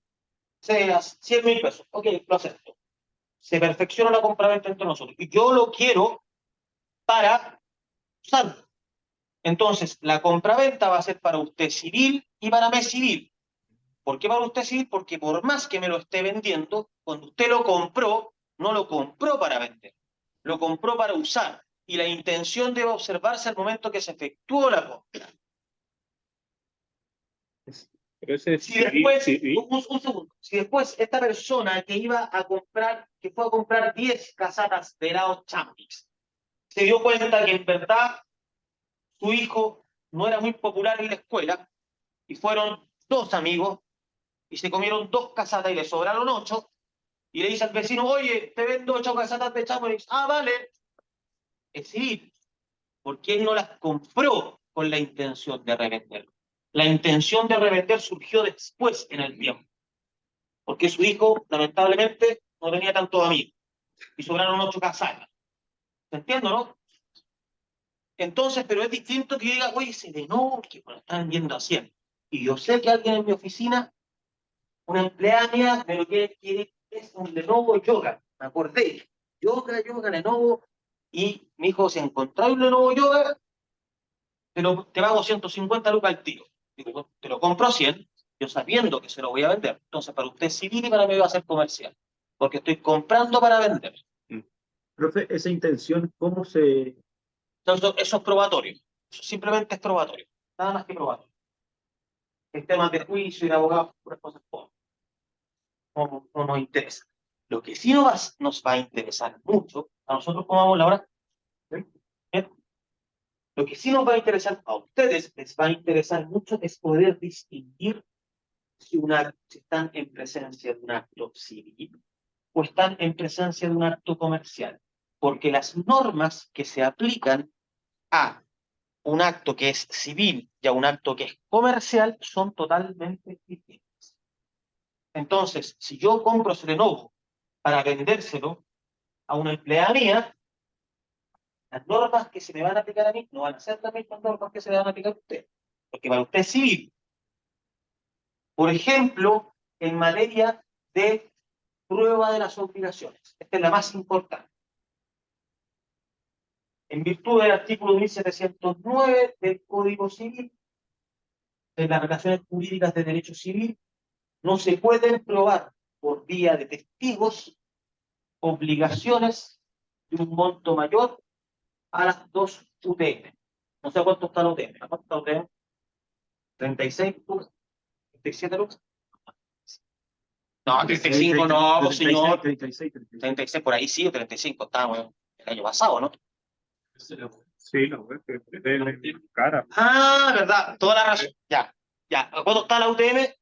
Sea 100.000 pesos. Ok, lo acepto. Se perfecciona la compraventa entre nosotros. Y yo lo quiero para usarlo. Entonces, la compraventa va a ser para usted civil y para mí civil. ¿Por qué para usted civil? Porque por más que me lo esté vendiendo, cuando usted lo compró, no lo compró para vender, lo compró para usar. Y la intención debe observarse al momento que se efectuó la compra. Pero ese es Si después, civil. un segundo, si después esta persona que iba a comprar, que fue a comprar 10 casatas de helados Champix, se dio cuenta que en verdad su hijo no era muy popular en la escuela y fueron dos amigos y se comieron 2 casatas y le sobraron 8 y le dice al vecino, oye, te vendo 8 casatas de Chamonix. Ah, vale. Es civil, porque él no las compró con la intención de revender. La intención de revender surgió después en el tiempo, porque su hijo, lamentablemente, no tenía tantos amigos y sobraron 8 casatas. ¿Se entiende, no? Entonces, pero es distinto que yo diga, oye, ese de no, que me lo están viendo a 100. Y yo sé que alguien en mi oficina, una empleada mía, me lo quiere es un Lenovo Yoga. Me acordé. Yoga, Lenovo. Y mi hijo, si encontráis un Lenovo Yoga, te pago 150 lucas al tiro. Digo, te lo compro a 100, yo sabiendo que se lo voy a vender. Entonces, para usted es civil y para mí va a ser comercial. Porque estoy comprando para vender. Profe, esa intención, ¿cómo se...? Entonces, eso es probatorio. Eso simplemente es probatorio. Nada más que probatorio. En temas de juicio y de abogados, puras cosas no nos interesa. Lo que sí nos va a interesar mucho, a nosotros como vamos la hora, ¿eh? Lo que sí nos va a interesar a ustedes les va a interesar mucho es poder distinguir si están en presencia de un acto civil o están en presencia de un acto comercial. Porque las normas que se aplican a un acto que es civil y a un acto que es comercial son totalmente distintas. Entonces, si yo compro Lenovo para vendérselo a una empleada mía, las normas que se me van a aplicar a mí no van a ser las mismas normas que se le van a aplicar a usted, porque para usted es civil. Por ejemplo, en materia de prueba de las obligaciones. Esta es la más importante. En virtud del artículo 1709 del Código Civil, en las relaciones jurídicas de derecho civil, no se pueden probar por vía de testigos obligaciones de un monto mayor a las 2 UTM. No sé cuánto está la UTM. ¿A cuánto está la UTM? 36 lucas, 37 lucas. No, 35 no, pues, señor. 36 por ahí sí, o 35 estábamos el año pasado, ¿no? Sí, no, es cara. Ah, verdad, toda la razón. Ya, ya. ¿A cuánto está la UTM?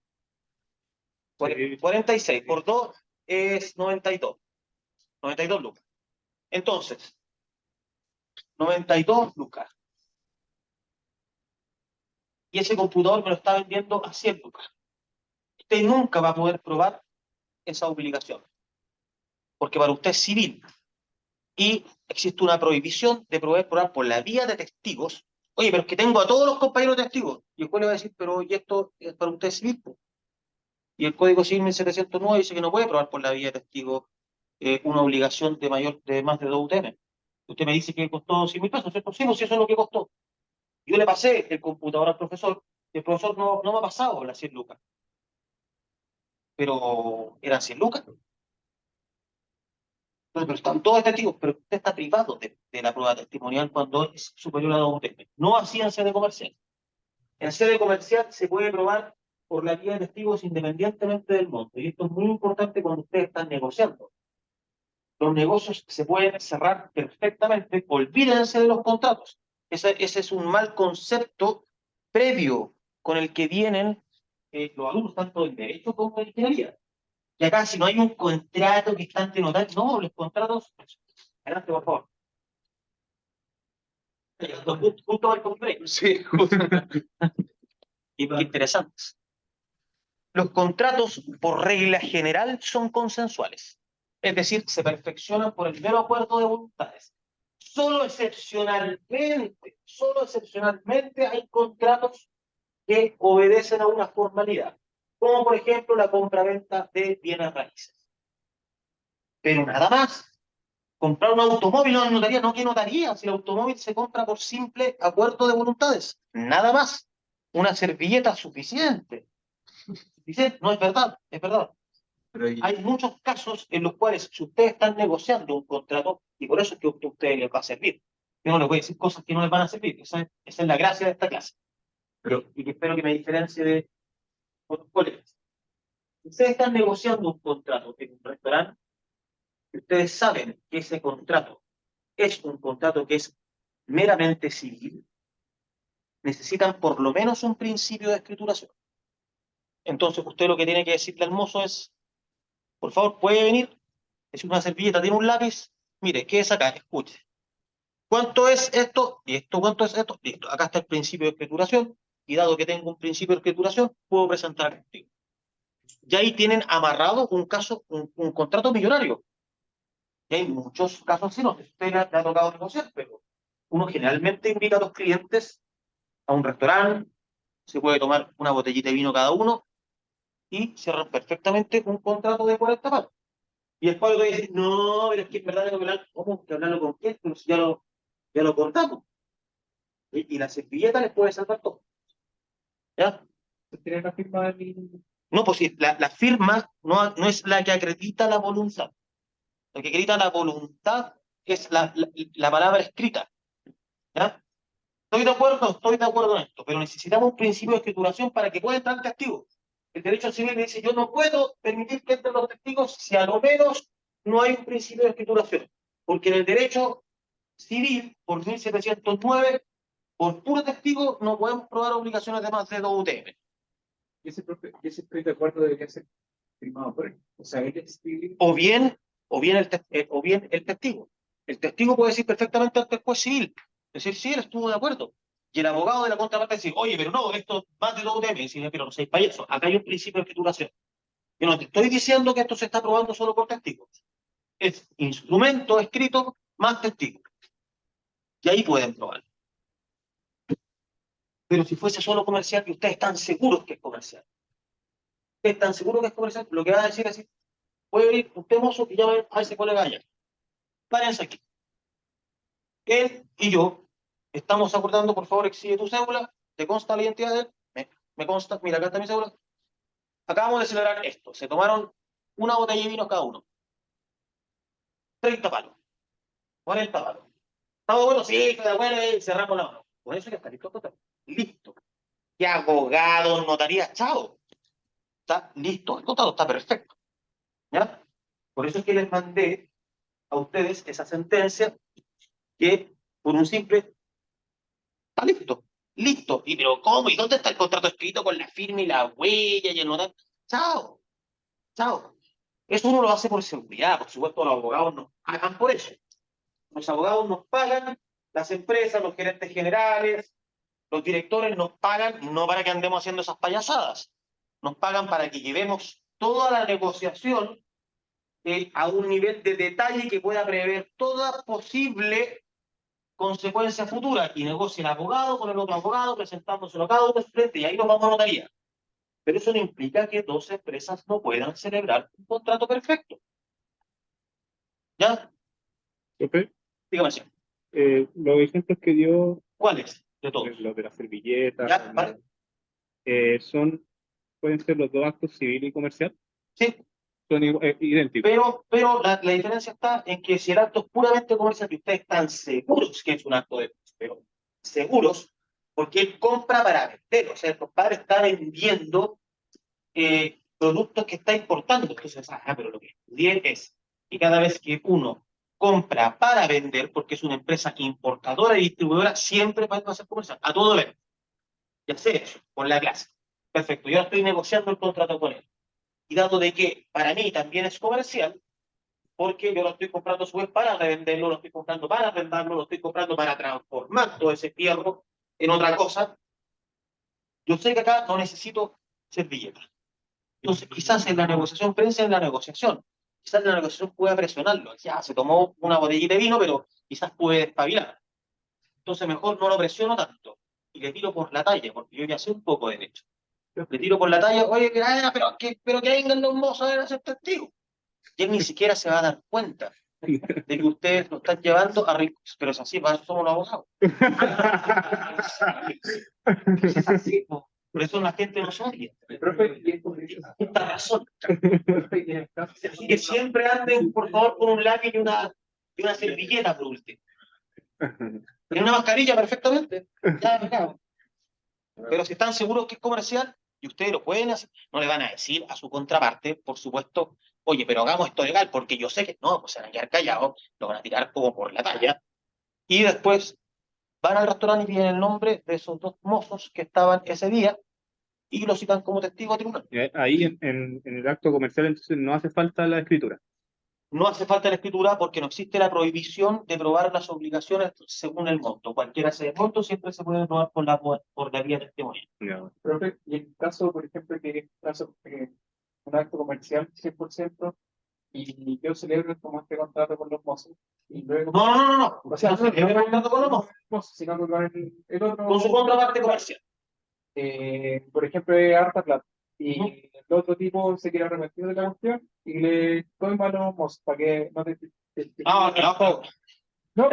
46 por 2 es 92. 92 lucas. Entonces, 92 lucas. Y ese computador me lo está vendiendo a 100 lucas. Usted nunca va a poder probar esa obligación, porque para usted es civil. Y existe una prohibición de probar por la vía de testigos. Oye, pero es que tengo a todos los compañeros testigos. Y el juez le va a decir, pero ¿y esto es para usted civil? Y el Código Civil 1709 dice que no puede probar por la vía de testigos una obligación de más de 2 UTM. Usted me dice que costó 100.000 pesos, ¿cierto? Sí, pues eso es lo que costó. Yo le pasé el computador al profesor, y el profesor no me ha pasado las 100 lucas. Pero eran 100 lucas. Pero están todos testigos, pero usted está privado de la prueba testimonial cuando es superior a 2 UTM. No así en sede comercial. En sede comercial se puede probar por la vía de testigos independientemente del monto. Y esto es muy importante cuando ustedes están negociando. Los negocios se pueden cerrar perfectamente, olvídense de los contratos. Ese es un mal concepto previo con el que vienen los alumnos, tanto en Derecho como en Ingeniería. Y acá, si no hay un contrato que está ante notario, no, los contratos. Adelante, por favor. Justo al completo. Sí, justo. Interesantes. Los contratos, por regla general, son consensuales. Es decir, se perfeccionan por el mero acuerdo de voluntades. Solo excepcionalmente hay contratos que obedecen a una formalidad, como por ejemplo la compra-venta de bienes raíces. Pero nada más. Comprar un automóvil no notaría, no, ¿qué notaría? Si el automóvil se compra por simple acuerdo de voluntades. Nada más. Una servilleta suficiente. No es verdad, es verdad. Pero Hay muchos casos en los cuales, si ustedes están negociando un contrato, y por eso es que a ustedes les va a servir, yo no les voy a decir cosas que no les van a servir. Esa es la gracia de esta clase. Y que espero que me diferencie de otros colegas. Si ustedes están negociando un contrato en un restaurante, ustedes saben que ese contrato es un contrato que es meramente civil, necesitan por lo menos un principio de escrituración. Entonces, usted lo que tiene que decirle al mozo es, por favor, ¿puede venir? Es una servilleta, tiene un lápiz. Mire, ¿qué es acá? Escuche. ¿Cuánto es esto? ¿Y esto cuánto es esto? Listo. Acá está el principio de escrituración. Y dado que tengo un principio de escrituración, puedo presentar el testigo. Y ahí tienen amarrado un contrato millonario. Y hay muchos casos así, no sé si usted le ha tocado negociar, pero uno generalmente invita a los clientes a un restaurante, se puede tomar una botellita de vino cada uno y cierran perfectamente un contrato de 40 palos. Y después lo dice, no, pero es que en verdad tengo que hablar, ¿cómo que hablarlo con quién? Pero si ya lo cortamos. Y la servilleta les puede salvar todo. ¿Ya? ¿Tiene la firma del... No, pues si la firma no es la que acredita la voluntad. Lo que acredita la voluntad es la palabra escrita. ¿Ya? Estoy de acuerdo en esto, pero necesitamos un principio de escrituración para que pueda entrar testigo. El derecho civil dice, yo no puedo permitir que entren los testigos si a lo menos no hay un principio de escrituración. Porque en el derecho civil, por 1709, Por puro testigo no podemos probar obligaciones de más de 2 UTM. Y ese estoy de acuerdo, debería ser firmado por él. O sea, él es civil. O bien el testigo. El testigo puede decir perfectamente ante el juez civil, decir, sí, él estuvo de acuerdo. Y el abogado de la contraparte dice, oye, pero no, esto más de 2 UTM. Y dice, pero no seis payasos, acá hay un principio de escrituración. Yo no te estoy diciendo que esto se está probando solo por testigos. Es instrumento escrito más testigos. Y ahí pueden probar. Pero si fuese solo comercial y ustedes están seguros que es comercial, ustedes están seguros que es comercial, lo que va a decir es, puede venir usted mozo y llame a ese colega allá. Párense aquí. Él y yo estamos acordando, por favor, exhibe tu cédula, te consta la identidad de él, me consta, mira, acá está mi cédula. Acabamos de celebrar esto, se tomaron una botella de vino cada uno. 30 palos, 40 palos. ¿Estamos buenos? Sí, estoy de acuerdo, y cerramos la mano. Con eso ya está listo, total. Listo. ¿Qué abogado, notaría? Chao. Está listo, el contrato está perfecto. ¿Ya? Por eso es que les mandé a ustedes esa sentencia que, por un simple, está listo. Listo. ¿Y pero cómo? ¿Y dónde está el contrato escrito con la firma y la huella y el notario? Chao. Chao. Eso uno lo hace por seguridad. Por supuesto, los abogados nos pagan por eso. Los abogados nos pagan, las empresas, los gerentes generales, los directores nos pagan no para que andemos haciendo esas payasadas. Nos pagan para que llevemos toda la negociación a un nivel de detalle que pueda prever toda posible consecuencia futura y negocie el abogado con el otro abogado, presentándoselo a cada uno de frente y ahí nos vamos a notaría. Pero eso no implica que 2 empresas no puedan celebrar un contrato perfecto. ¿Ya? Profe, Dígame así. los ejemplos que dio, ¿Cuáles de todos? los de las servilletas, ¿Ya? ¿Vale? pueden ser los dos actos civil y comercial, Sí. son idénticos. Pero la diferencia está en que si el acto es puramente comercial y ustedes están seguros que es un acto de pero seguros, porque él compra para vender, o sea, el compadre está vendiendo productos que está importando. Entonces, pero lo que estudié es que cada vez que uno compra para vender, porque es una empresa importadora y distribuidora, siempre va a ser comercial, a todo ver. Ya sé eso, con la clase. Perfecto, yo ahora estoy negociando el contrato con él. Y dado de que para mí también es comercial, porque yo lo estoy comprando a su vez para revenderlo, lo estoy comprando para arrendarlo, lo estoy comprando para transformar todo ese fierro en otra cosa. Yo sé que acá no necesito servilletas. Entonces, quizás en la negociación, prensa en la negociación, quizás en la negociación pueda presionarlo. Ya se tomó una botellita de vino, pero quizás puede despabilar. Entonces, mejor no lo presiono tanto y le tiro por la talla, porque yo ya sé un poco de derecho. Le tiro por la talla, oye, pero que vengan los mozos a ser testigos. Y él ni siquiera se va a dar cuenta de que ustedes lo están llevando a ricos. Pero es así, para eso somos los abogados. Es así, po. Por eso la gente no odia. Profe, y Esta razón. Así que siempre anden, por favor, con un lápiz y una servilleta, por último. En una mascarilla, perfectamente. Ya, ya. Pero si están seguros que es comercial y ustedes lo pueden hacer, no le van a decir a su contraparte, por supuesto, oye, pero hagamos esto legal, porque yo sé que no, pues se van a quedar callados, lo van a tirar como por la talla, y después van al restaurante y piden el nombre de esos 2 mozos que estaban ese día y lo citan como testigo a tribunal. ahí en el acto comercial entonces no hace falta la escritura. No hace falta la escritura porque no existe la prohibición de probar las obligaciones según el monto. Cualquiera sea el monto, siempre se puede probar por la vía testimonial. Profe, y en caso, por ejemplo, que en caso un acto comercial 100% y yo celebro como este contrato con los mozos y luego No. o sea, No se debe contrato con los mozos, sino que con el otro con su contraparte comercial. por ejemplo, es harta plata y el otro tipo se quiere arrepentir de la cuestión y le doy mano a los mozos para que no No. no,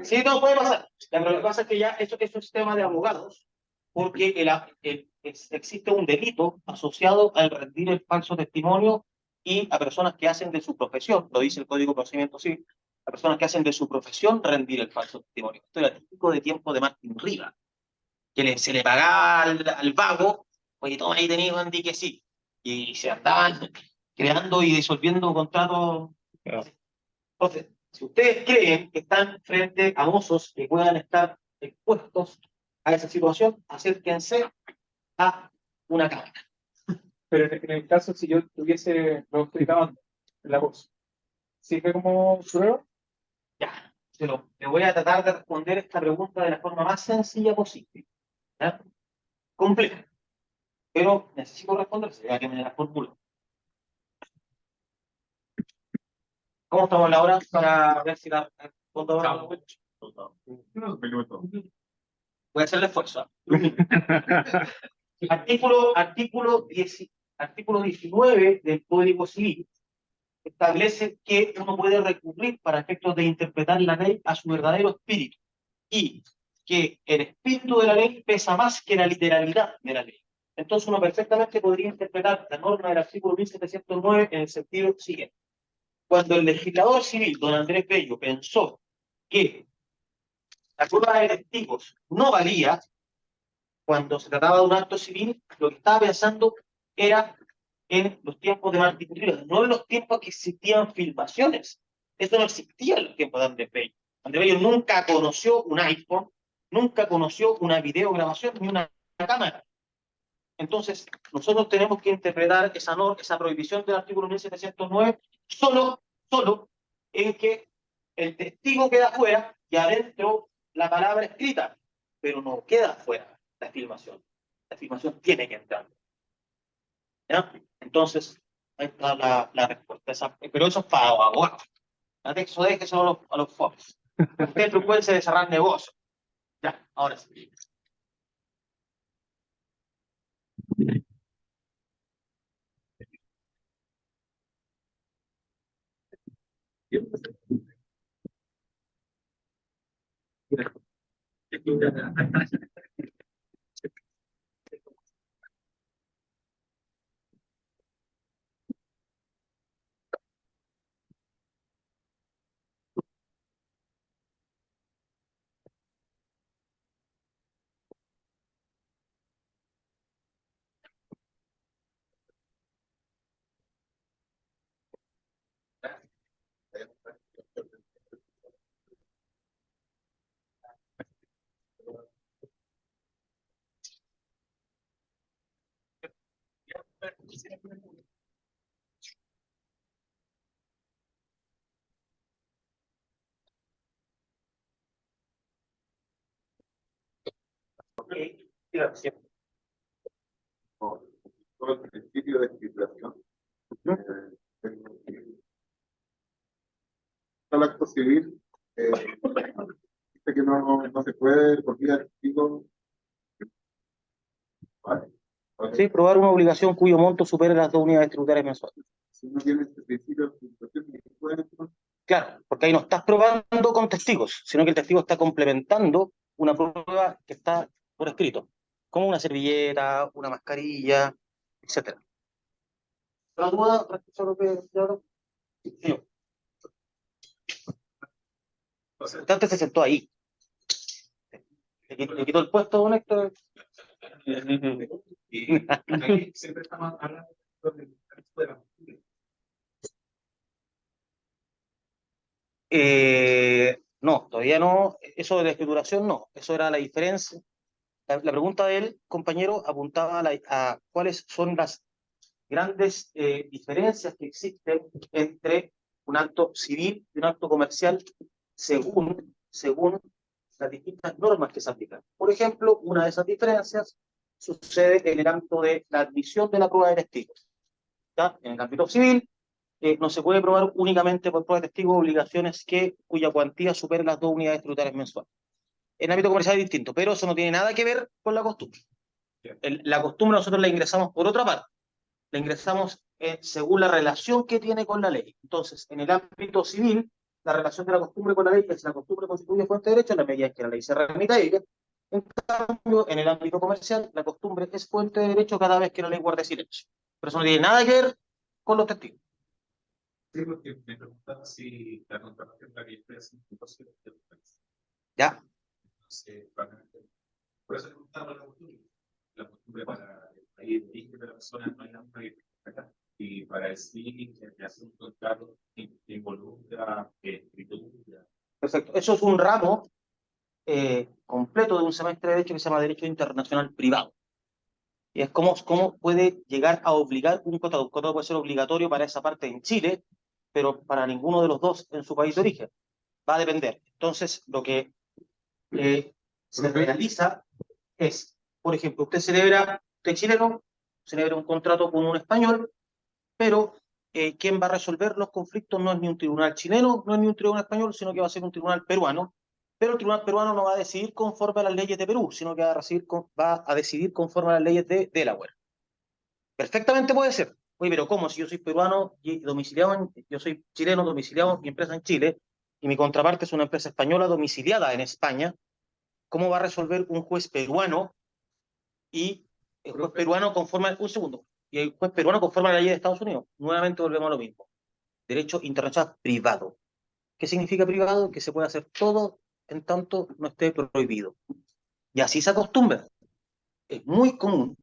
Sí, no puede pasar. Pero lo que pasa es que ya eso es un sistema de abogados, porque existe un delito asociado al rendir el falso testimonio y a personas que hacen de su profesión, lo dice el Código de Procedimiento Civil, a personas que hacen de su profesión rendir el falso testimonio. Esto era típico de tiempo de Martín Riva, que se le pagaba al vago, oye, toma ahí tenéis un que sí, y se andaban creando y disolviendo contratos. Entonces, si ustedes creen que están frente a mozos que puedan estar expuestos a esa situación, acérquense a una cámara. Pero en el caso, si yo tuviese, lo estoy grabando en la voz, ¿sirve como prueba? Ya, te voy a tratar de responder esta pregunta de la forma más sencilla posible. ¿Ya? Compleja, pero necesito responderse, ya que me la formulo. ¿Cómo estamos a la hora para ver si la respondo ahora? Unos minutos. Voy a hacer el esfuerzo. Artículo 19 del Código Civil establece que uno puede recurrir para efectos de interpretar la ley a su verdadero espíritu y que el espíritu de la ley pesa más que la literalidad de la ley. Entonces uno perfectamente podría interpretar la norma del artículo 1709 en el sentido siguiente. Cuando el legislador civil, don Andrés Bello, pensó que la prueba de testigos no valía, cuando se trataba de un acto civil, lo que estaba pensando era en los tiempos de Martín Gutiérrez, no en los tiempos que existían filmaciones. Eso no existía en los tiempos de Andrés Bello. Andrés Bello nunca conoció un iPhone, nunca conoció una videograbación ni una cámara. Entonces, nosotros tenemos que interpretar esa prohibición del artículo 1709 solo en que el testigo queda fuera y adentro la palabra escrita, pero no queda fuera la filmación. La filmación tiene que entrar. ¿Ya? Entonces, ahí está la respuesta. Pero eso es para los abogados. Eso déjeselo a los FOPs. Ustedes preocupense de cerrar negocios. Ya, ahora sí. Sí. Todo el principio de filtración. El acto civil dice que no se puede por vía de testigo. Vale. Vale. Sí, probar una obligación cuyo monto supere las 2 unidades tributarias mensuales. Si no tiene este principio de filtración, ¿no puede? Claro, porque ahí no estás probando con testigos, sino que el testigo está complementando una prueba que está por escrito, como una servilleta, una mascarilla, etcétera. ¿La duda respecto a lo que yo hablo? Sí, señor. Usted antes se sentó ahí. ¿Le quitó el puesto, don Héctor? Y aquí siempre estamos hablando de la No, todavía no. Eso de la escrituración no. Eso era la diferencia. La pregunta del compañero apuntaba a cuáles son las grandes diferencias que existen entre un acto civil y un acto comercial según las distintas normas que se aplican. Por ejemplo, una de esas diferencias sucede en el ámbito de la admisión de la prueba de testigos. ¿Ya? En el ámbito civil, no se puede probar únicamente por prueba de testigos obligaciones cuya cuantía supere las 2 unidades tributarias mensuales. En el ámbito comercial es distinto, pero eso no tiene nada que ver con la costumbre. La costumbre nosotros la ingresamos por otra parte, la ingresamos según la relación que tiene con la ley. Entonces, en el ámbito civil, la relación de la costumbre con la ley es: la costumbre constituye fuente de derecho en la medida en que la ley se remite a ella. En cambio, en el ámbito comercial, la costumbre es fuente de derecho cada vez que la ley guarde silencio. Pero eso no tiene nada que ver con los testigos. Sí, porque me preguntaba si la contratación la que es imposible de país. ¿Ya? Entonces, por eso le preguntaba la costumbre para el país de origen de la persona no hay nada que acá. Y para el sí, que hace un contrato que involucra escritura. Perfecto. Eso es un ramo completo de un semestre de Derecho que se llama Derecho Internacional Privado. Y es cómo puede llegar a obligar un cotado. Un cotado puede ser obligatorio para esa parte en Chile, pero para ninguno de los dos en su país de origen. Va a depender. Entonces, lo que se realiza es, por ejemplo, usted chileno, celebra un contrato con un español, pero quien va a resolver los conflictos no es ni un tribunal chileno, no es ni un tribunal español, sino que va a ser un tribunal peruano. Pero el tribunal peruano no va a decidir conforme a las leyes de Perú, sino que va a decidir conforme a las leyes de Delaware. Perfectamente puede ser. Oye, pero ¿cómo? Si yo soy peruano y domiciliado, yo soy chileno domiciliado en mi empresa en Chile, y mi contraparte es una empresa española domiciliada en España, ¿cómo va a resolver un juez peruano y el juez peruano conforme un segundo, y el juez peruano conforme a la ley de Estados Unidos? Nuevamente volvemos a lo mismo. Derecho internacional privado. ¿Qué significa privado? Que se puede hacer todo en tanto no esté prohibido. Y así se acostumbra. Es muy común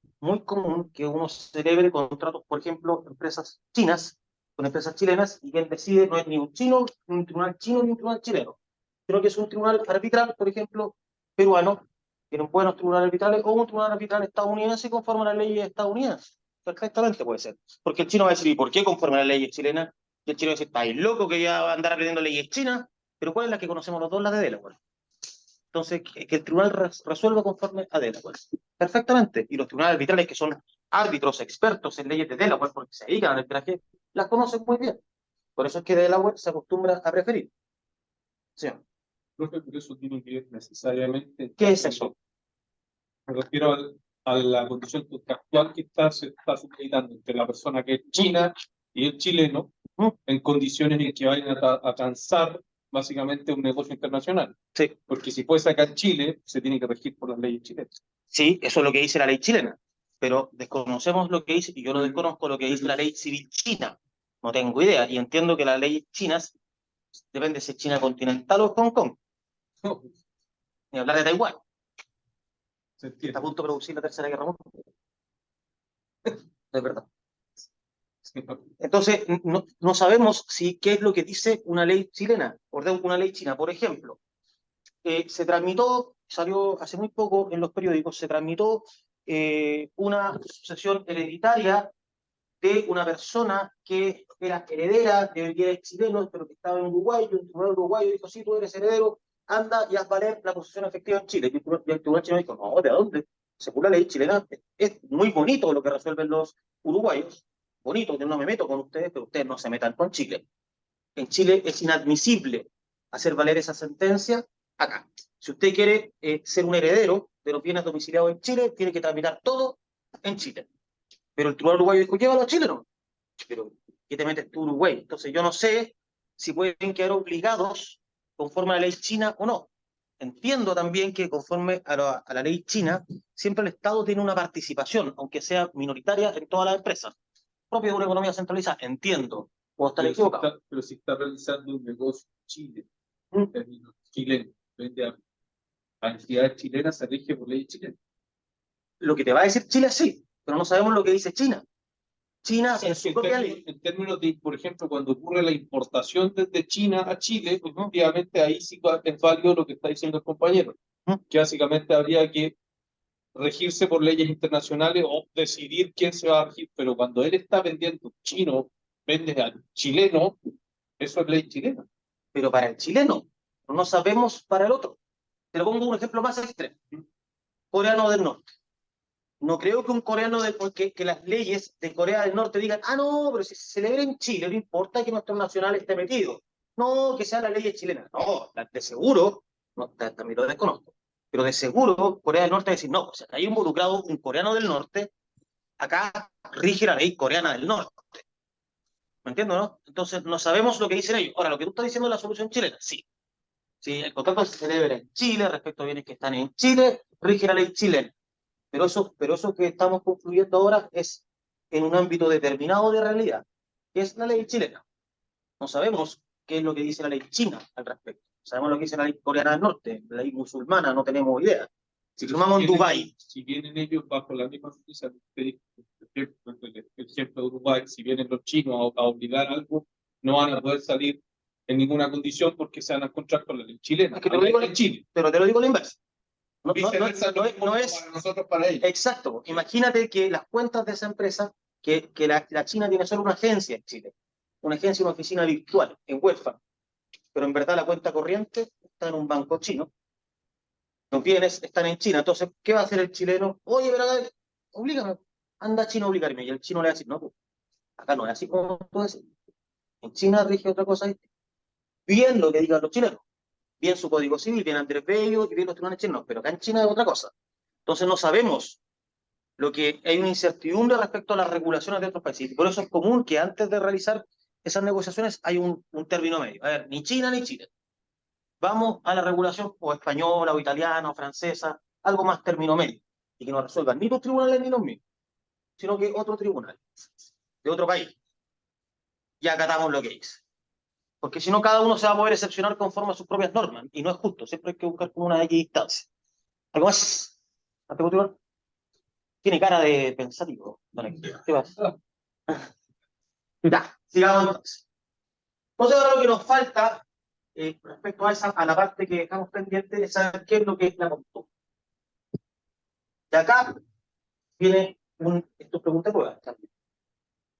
que uno celebre contratos, por ejemplo, empresas chinas con empresas chilenas, y quien decide no es ni un chino, ni un tribunal chino, ni un tribunal chileno, sino que es un tribunal arbitral, por ejemplo, peruano, tienen buenos tribunales arbitrales, o un tribunal arbitral estadounidense conforme a las leyes estadounidenses. Perfectamente puede ser. Porque el chino va a decir, ¿y por qué conforme a las leyes chilenas? Y el chino va a decir, ¿estáis loco que ya va a andar aprendiendo leyes chinas? Pero ¿cuál es la que conocemos los dos? La de Delaware. Entonces, que el tribunal resuelva conforme a Delaware. Perfectamente. Y los tribunales arbitrales, que son árbitros expertos en leyes de Delaware, porque se dedican al arbitraje, las conocen muy bien. Por eso es que Delaware se acostumbra a preferir. ¿Sí? Profe, pero eso tiene que ver necesariamente. ¿Qué es eso? Me refiero a la condición contractual que se está supeditando entre la persona que es china y el chileno, en condiciones en que vayan a transar básicamente un negocio internacional. Sí. Porque si fuese acá en Chile, se tiene que regir por las leyes chilenas. Sí, eso es lo que dice la ley chilena. Pero desconocemos lo que dice, y yo lo desconozco, lo que dice la ley civil china. No tengo idea. Y entiendo que las leyes chinas, depende si es China continental o Hong Kong. No, Ni hablar de Taiwán. se Está entiende. a punto de producir la tercera guerra mundial. Es verdad. Entonces, no sabemos qué es lo que dice una ley chilena, una ley china. Por ejemplo, se transmitió, salió hace muy poco en los periódicos, se transmitió una sucesión hereditaria de una persona que era heredera de bienes chilenos, pero que estaba en Uruguay, y un tribunal uruguayo dijo, sí, tú eres heredero, anda y haz valer la posesión efectiva en Chile. Y el tribunal chileno dijo, no, ¿de dónde? Según la ley chilena, es muy bonito lo que resuelven los uruguayos, bonito, yo no me meto con ustedes, pero ustedes no se metan con Chile. En Chile es inadmisible hacer valer esa sentencia acá. Si usted quiere ser un heredero de los bienes domiciliados en Chile, tiene que tramitar todo en Chile. Pero el tribunal uruguayo dijo, llévalo a Chile, ¿no? Pero, ¿qué te metes tú, Uruguay? Entonces yo no sé si pueden quedar obligados conforme a la ley china o no. Entiendo también que conforme a la ley china, siempre el Estado tiene una participación, aunque sea minoritaria, en todas las empresas. Propio de una economía centralizada, entiendo. Puedo estar equivocado. Pero si está realizando un negocio en Chile, en términos chilenos, vende a entidades chilenas, se rige por ley chilena. Lo que te va a decir Chile, sí, pero no sabemos lo que dice China. China en su propia ley. En términos de, por ejemplo, cuando ocurre la importación desde China a Chile, pues obviamente ahí sí es válido lo que está diciendo el compañero, que básicamente habría que regirse por leyes internacionales o decidir quién se va a regir, pero cuando él está vendiendo chino, vende al chileno, eso es ley chilena. Pero para el chileno, no sabemos para el otro. Te lo pongo un ejemplo más extremo. Coreano del Norte. No creo que un coreano que las leyes de Corea del Norte digan, ah, no, pero si se celebra en Chile, no importa que nuestro nacional esté metido. No, que sean las leyes chilenas. No, de seguro, no, también lo desconozco, pero de seguro Corea del Norte va a decir, no, o sea, hay involucrado un coreano del norte, acá rige la ley coreana del norte. ¿Me entiendo, no? Entonces, no sabemos lo que dicen ellos. Ahora, lo que tú estás diciendo es la solución chilena, sí. Si el contrato se celebra en Chile, respecto a bienes que están en Chile, rige la ley chilena. Pero eso que estamos concluyendo ahora es en un ámbito determinado de realidad, que es la ley chilena. No sabemos qué es lo que dice la ley china al respecto. Sabemos lo que dice la ley coreana del norte, la ley musulmana, no tenemos idea. Si firmamos en Dubái. Si vienen ellos bajo la misma justicia, el ejemplo de Uruguay, si vienen los chinos a obligar algo, no van a poder salir en ninguna condición porque se van a encontrar con la ley chilena. Es que te lo digo en Chile, pero te lo digo a la inversa. No, Viceversa, no es, para nosotros, para ellos. exacto. Imagínate que las cuentas de esa empresa, que la China tiene solo una agencia en Chile, una agencia, una oficina virtual en huérfano, pero en verdad la cuenta corriente está en un banco chino. Los bienes están en China. Entonces, ¿qué va a hacer el chileno? Oye, pero acá, oblígame, anda a China a obligarme. Y el chino le va a decir, no, pues, acá no es así como tú decís. En China rige otra cosa. Bien lo que digan los chilenos, bien su código civil, bien Andrés Bello y bien los tribunales chinos, pero acá en China es otra cosa. Entonces no sabemos lo que hay una incertidumbre respecto a las regulaciones de otros países. Y por eso es común que antes de realizar esas negociaciones hay un término medio. A ver, ni China ni Chile. Vamos a la regulación o española o italiana o francesa, algo más término medio, y que no resuelvan ni los tribunales ni los míos, sino que otro tribunal de otro país. Y acatamos lo que dice. Porque si no, cada uno se va a poder excepcionar conforme a sus propias normas, y no es justo, siempre hay que buscar como una equidistancia. ¿Algo más? ¿Santiago Tibor? Tiene cara de pensativo. ¿Qué pasa? Ya, sigamos entonces. Entonces ahora lo que nos falta respecto a la parte que dejamos pendiente es saber qué es lo que es la costumbre. Y acá viene esto pregunta prueba también.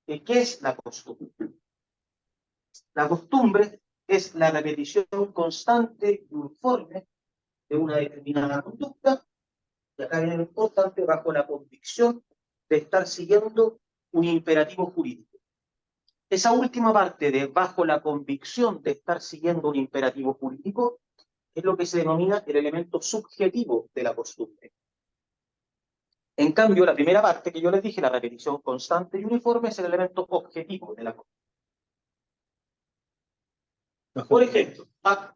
¿Qué es la costumbre? La costumbre es la repetición constante y uniforme de una determinada conducta, y acá viene lo importante, bajo la convicción de estar siguiendo un imperativo jurídico. Esa última parte de bajo la convicción de estar siguiendo un imperativo jurídico es lo que se denomina el elemento subjetivo de la costumbre. En cambio, la primera parte que yo les dije, la repetición constante y uniforme, es el elemento objetivo de la costumbre. Por ejemplo,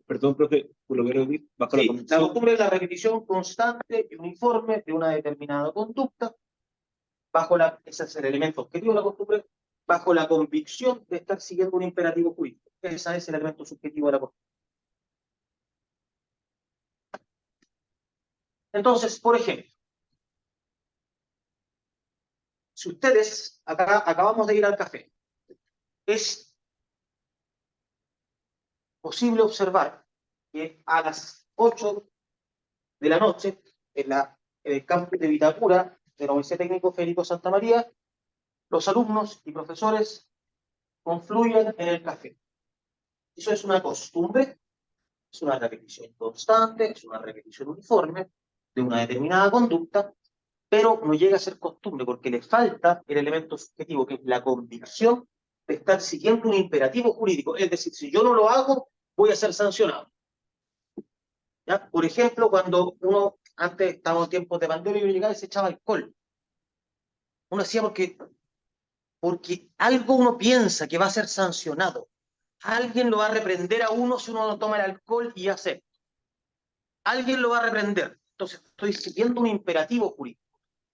Perdón, profe, por lo que decir, bajo la sí, la convicción. costumbre es la repetición constante y uniforme de una determinada conducta, ese es el elemento objetivo de la costumbre, bajo la convicción de estar siguiendo un imperativo jurídico. Ese es el elemento subjetivo de la costumbre. Entonces, por ejemplo, si ustedes, acá acabamos de ir al café, es posible observar que a las 8 de la noche, en el campus de Vitacura, de la Universidad Técnico Federico Santa María, los alumnos y profesores confluyen en el café. Eso es una costumbre, es una repetición constante, es una repetición uniforme de una determinada conducta, pero no llega a ser costumbre porque le falta el elemento subjetivo, que es la convicción de estar siguiendo un imperativo jurídico. Es decir, si yo no lo hago, voy a ser sancionado. ¿Ya? Por ejemplo, cuando antes estábamos en tiempos de pandemia, uno llegaba y se echaba alcohol. Uno hacía porque algo uno piensa que va a ser sancionado. Alguien lo va a reprender a uno si uno no toma el alcohol y hace. Alguien lo va a reprender. Entonces estoy siguiendo un imperativo jurídico.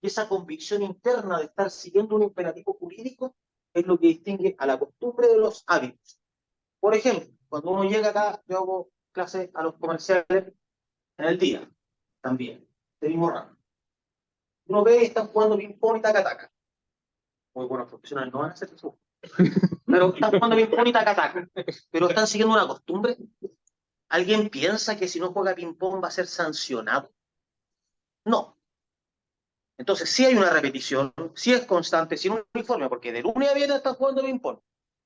Y esa convicción interna de estar siguiendo un imperativo jurídico es lo que distingue a la costumbre de los hábitos. Por ejemplo, cuando uno llega acá, yo hago clases a los comerciales en el día, también, de mismo ramo. Uno ve y están jugando ping-pong y taca-taca. Muy buenos profesionales no van a hacer eso. Pero están jugando ping-pong y taca-taca. Pero están siguiendo una costumbre. ¿Alguien piensa que si no juega ping-pong va a ser sancionado? No. Entonces, sí hay una repetición, sí es constante, sí un uniforme, porque de lunes a viernes están jugando ping-pong.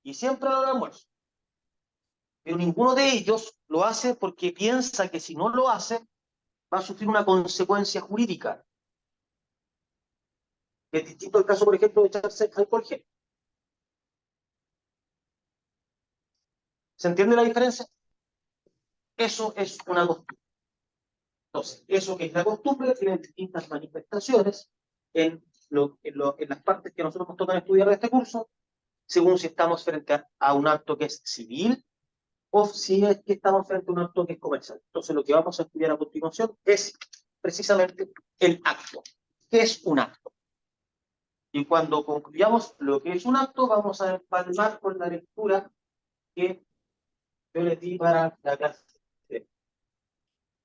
Y siempre a la hora del almuerzo. Pero ninguno de ellos lo hace porque piensa que si no lo hace, va a sufrir una consecuencia jurídica. Es distinto el caso, por ejemplo, de echarse alcohol gel. ¿Se entiende la diferencia? Eso es una costumbre. Entonces, eso que es la costumbre tiene distintas manifestaciones en las partes que nosotros nos tocan estudiar de este curso, según si estamos frente a un acto que es civil o si es que estamos frente a un acto que es comercial. Entonces, lo que vamos a estudiar a continuación es precisamente el acto. ¿Qué es un acto? Y cuando concluyamos lo que es un acto, vamos a empalmar con la lectura que yo les di para la clase.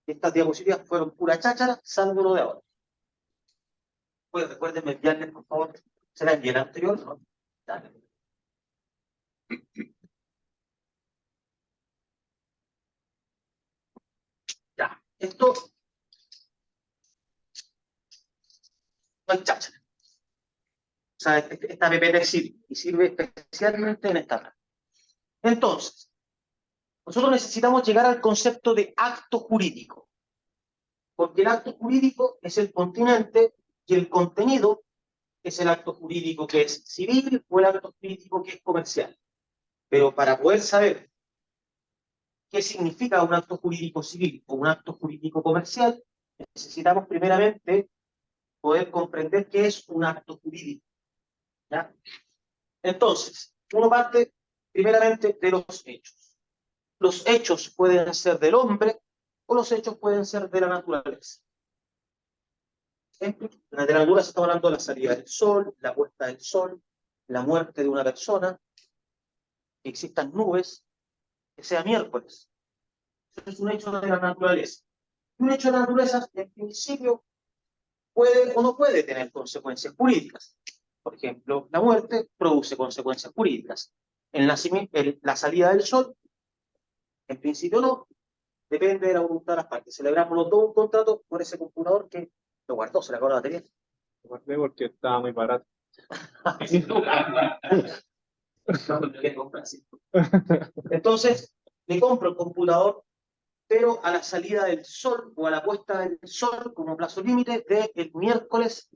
Estas diapositivas fueron pura cháchara, salvo lo de ahora. Pues recuerden enviarles, por favor, se la envié el anterior, ¿no? Dale. Ya, esto no hay cháchara. O sea, esta PPT sirve, y sirve especialmente en esta parte. Entonces, nosotros necesitamos llegar al concepto de acto jurídico, porque el acto jurídico es el continente y el contenido es el acto jurídico que es civil o el acto jurídico que es comercial. Pero para poder saber qué significa un acto jurídico civil o un acto jurídico comercial, necesitamos primeramente poder comprender qué es un acto jurídico. ¿Ya? Entonces, uno parte primeramente de los hechos. Los hechos pueden ser del hombre o los hechos pueden ser de la naturaleza. Ejemplo, en la literatura se está hablando de la salida del sol, la puesta del sol, la muerte de una persona, que existan nubes, que sea miércoles. Eso es un hecho de la naturaleza. Un hecho de la naturaleza, en principio, puede o no puede tener consecuencias jurídicas. Por ejemplo, la muerte produce consecuencias jurídicas. La salida del sol, en principio no, depende de la voluntad de las partes. Celebramos los dos un contrato por ese computador que lo guardó, se le acabó la batería. Lo guardé porque estaba muy barato. Entonces, le compro el computador, pero a la salida del sol o a la puesta del sol como plazo límite del miércoles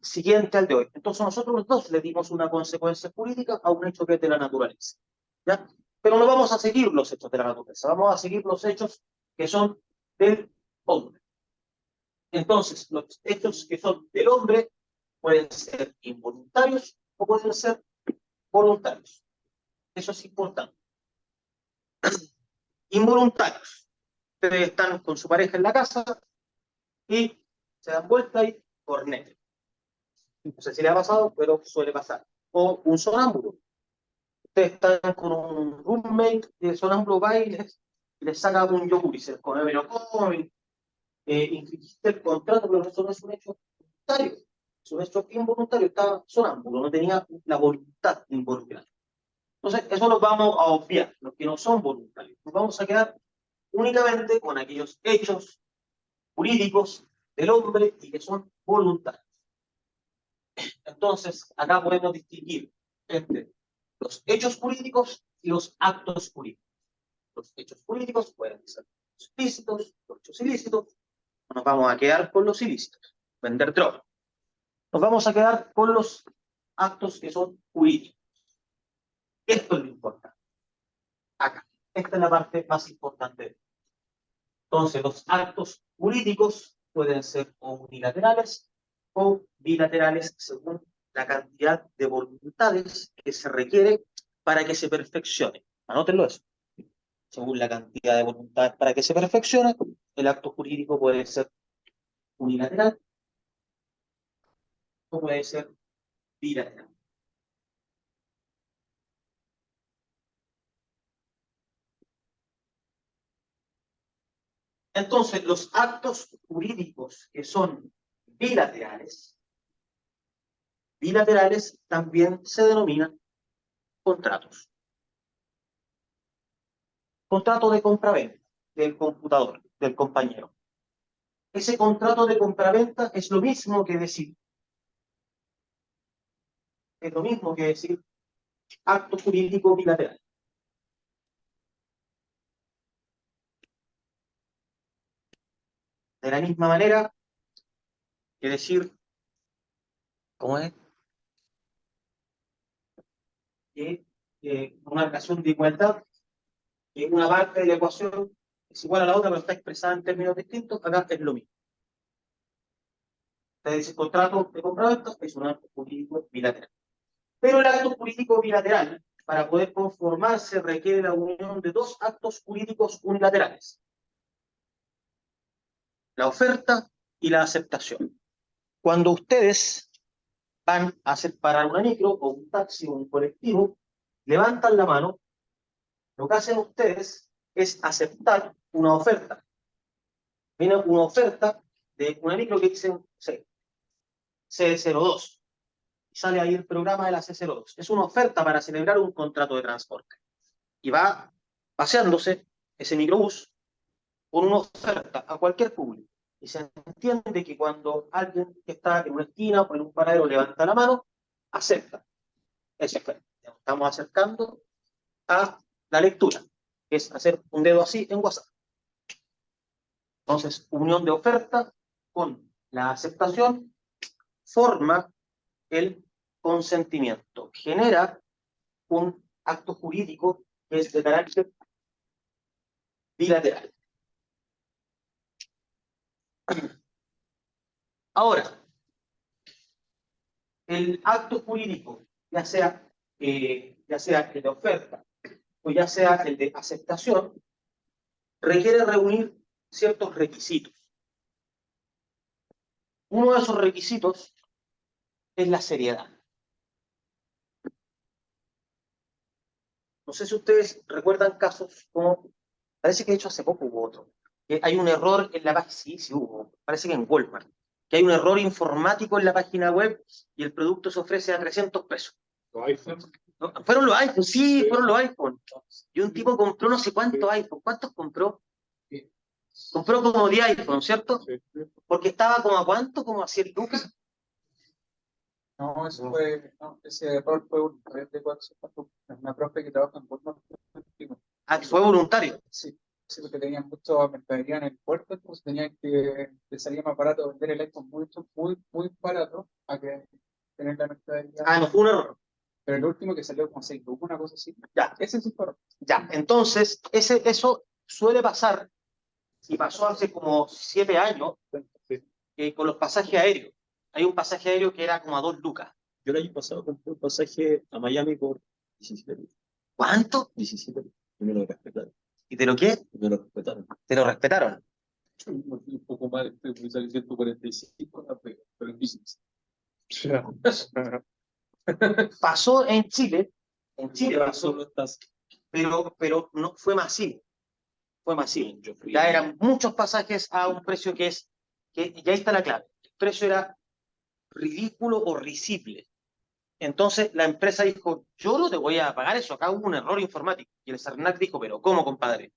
siguiente al de hoy. Entonces nosotros los dos le dimos una consecuencia jurídica a un hecho que es de la naturaleza. ¿Ya? Pero no vamos a seguir los hechos de la naturaleza, vamos a seguir los hechos que son del hombre. Entonces, los hechos que son del hombre pueden ser involuntarios o pueden ser voluntarios. Eso es importante. Involuntarios. Ustedes están con su pareja en la casa y se dan vuelta y cornetan. No sé si le ha pasado, pero suele pasar. O un sonámbulo. Ustedes están con un roommate de sonámbulo va y les saca un yogur y se les come, pero comen. Infringiste el contrato, pero eso no es un hecho voluntario. Es un hecho involuntario. Estaba sonámbulo, no tenía la voluntad involucrada. Entonces, eso lo vamos a obviar, los que no son voluntarios. Nos vamos a quedar únicamente con aquellos hechos jurídicos del hombre y que son voluntarios. Entonces, acá podemos distinguir entre los hechos jurídicos y los actos jurídicos. Los hechos jurídicos pueden ser los ilícitos, los hechos ilícitos. Nos vamos a quedar con los ilícitos, vender droga. Nos vamos a quedar con los actos que son jurídicos. Esto es lo importante. Acá. Esta es la parte más importante. Entonces, los actos jurídicos pueden ser o unilaterales o bilaterales según la cantidad de voluntades que se requiere para que se perfeccione. Anótenlo eso. Según la cantidad de voluntades para que se perfeccione, el acto jurídico puede ser unilateral o puede ser bilateral. Entonces, los actos jurídicos que son bilaterales también se denominan contratos. Contrato de compraventa del computador, del compañero. Ese contrato de compraventa es lo mismo que decir acto jurídico bilateral. De la misma manera que decir, ¿cómo es? Que una relación de igualdad, que una parte de la ecuación es igual a la otra, pero está expresada en términos distintos, acá es lo mismo. Entonces, el contrato de compraventa es un acto jurídico bilateral. Pero el acto jurídico bilateral, para poder conformarse, requiere la unión de dos actos jurídicos unilaterales: la oferta y la aceptación. Cuando ustedes van a hacer parar una micro o un taxi o un colectivo, levantan la mano, lo que hacen ustedes es aceptar una oferta. Viene una oferta de una micro que dice C02. Sale ahí el programa de la C02. Es una oferta para celebrar un contrato de transporte. Y va paseándose ese microbús con una oferta a cualquier público. Y se entiende que cuando alguien que está en una esquina o en un paradero levanta la mano, acepta. Eso es. Estamos acercando a la lectura, que es hacer un dedo así en WhatsApp. Entonces, unión de oferta con la aceptación forma el consentimiento, genera un acto jurídico que es de carácter bilateral. Ahora, el acto jurídico, ya sea el de oferta o ya sea el de aceptación, requiere reunir ciertos requisitos. Uno de esos requisitos es la seriedad. No sé si ustedes recuerdan casos como, parece que de hecho hace poco hubo otro, que hay un error en la página, sí hubo, parece que en Walmart, que hay un error informático en la página web y el producto se ofrece a 300 pesos. ¿No? Fueron los iPhones, sí, fueron los iPhones. Y un tipo compró no sé cuántos iPhones. ¿Cuántos compró? Compró como 10 iPhones, ¿cierto? Porque estaba como a cuánto, como a 100 lucas. No, ese error fue un de una profe que trabaja en Walmart. Ah, fue voluntario. Sí, sí, porque tenían mucha mercadería en el puerto, entonces tenían le salía más barato vender el iPhone muy barato a que tener la mercadería. Ah, no fue un error. Pero el último que salió como 6 lucas, una cosa así. Ya. Ese sí fue error. Ya, entonces, eso suele pasar, y pasó hace como 7 años, con los pasajes aéreos. Hay un pasaje aéreo que era como a 2 lucas. Yo el año pasado compré un pasaje a Miami por 17 lucas. ¿Cuánto? 17 lucas. Y me lo respetaron. ¿Y te lo qué? Y me lo respetaron. Te lo respetaron. Un poco más, me sale 145, pero en business. Pasó en Chile pasó, Solo estás. pero no fue masivo. Fue masivo. Ya eran muchos pasajes a un precio que ya está la clave. El precio era ridículo o risible. Entonces la empresa dijo, yo no te voy a pagar eso, acá hubo un error informático. Y el CERNAC dijo, pero ¿cómo, compadre?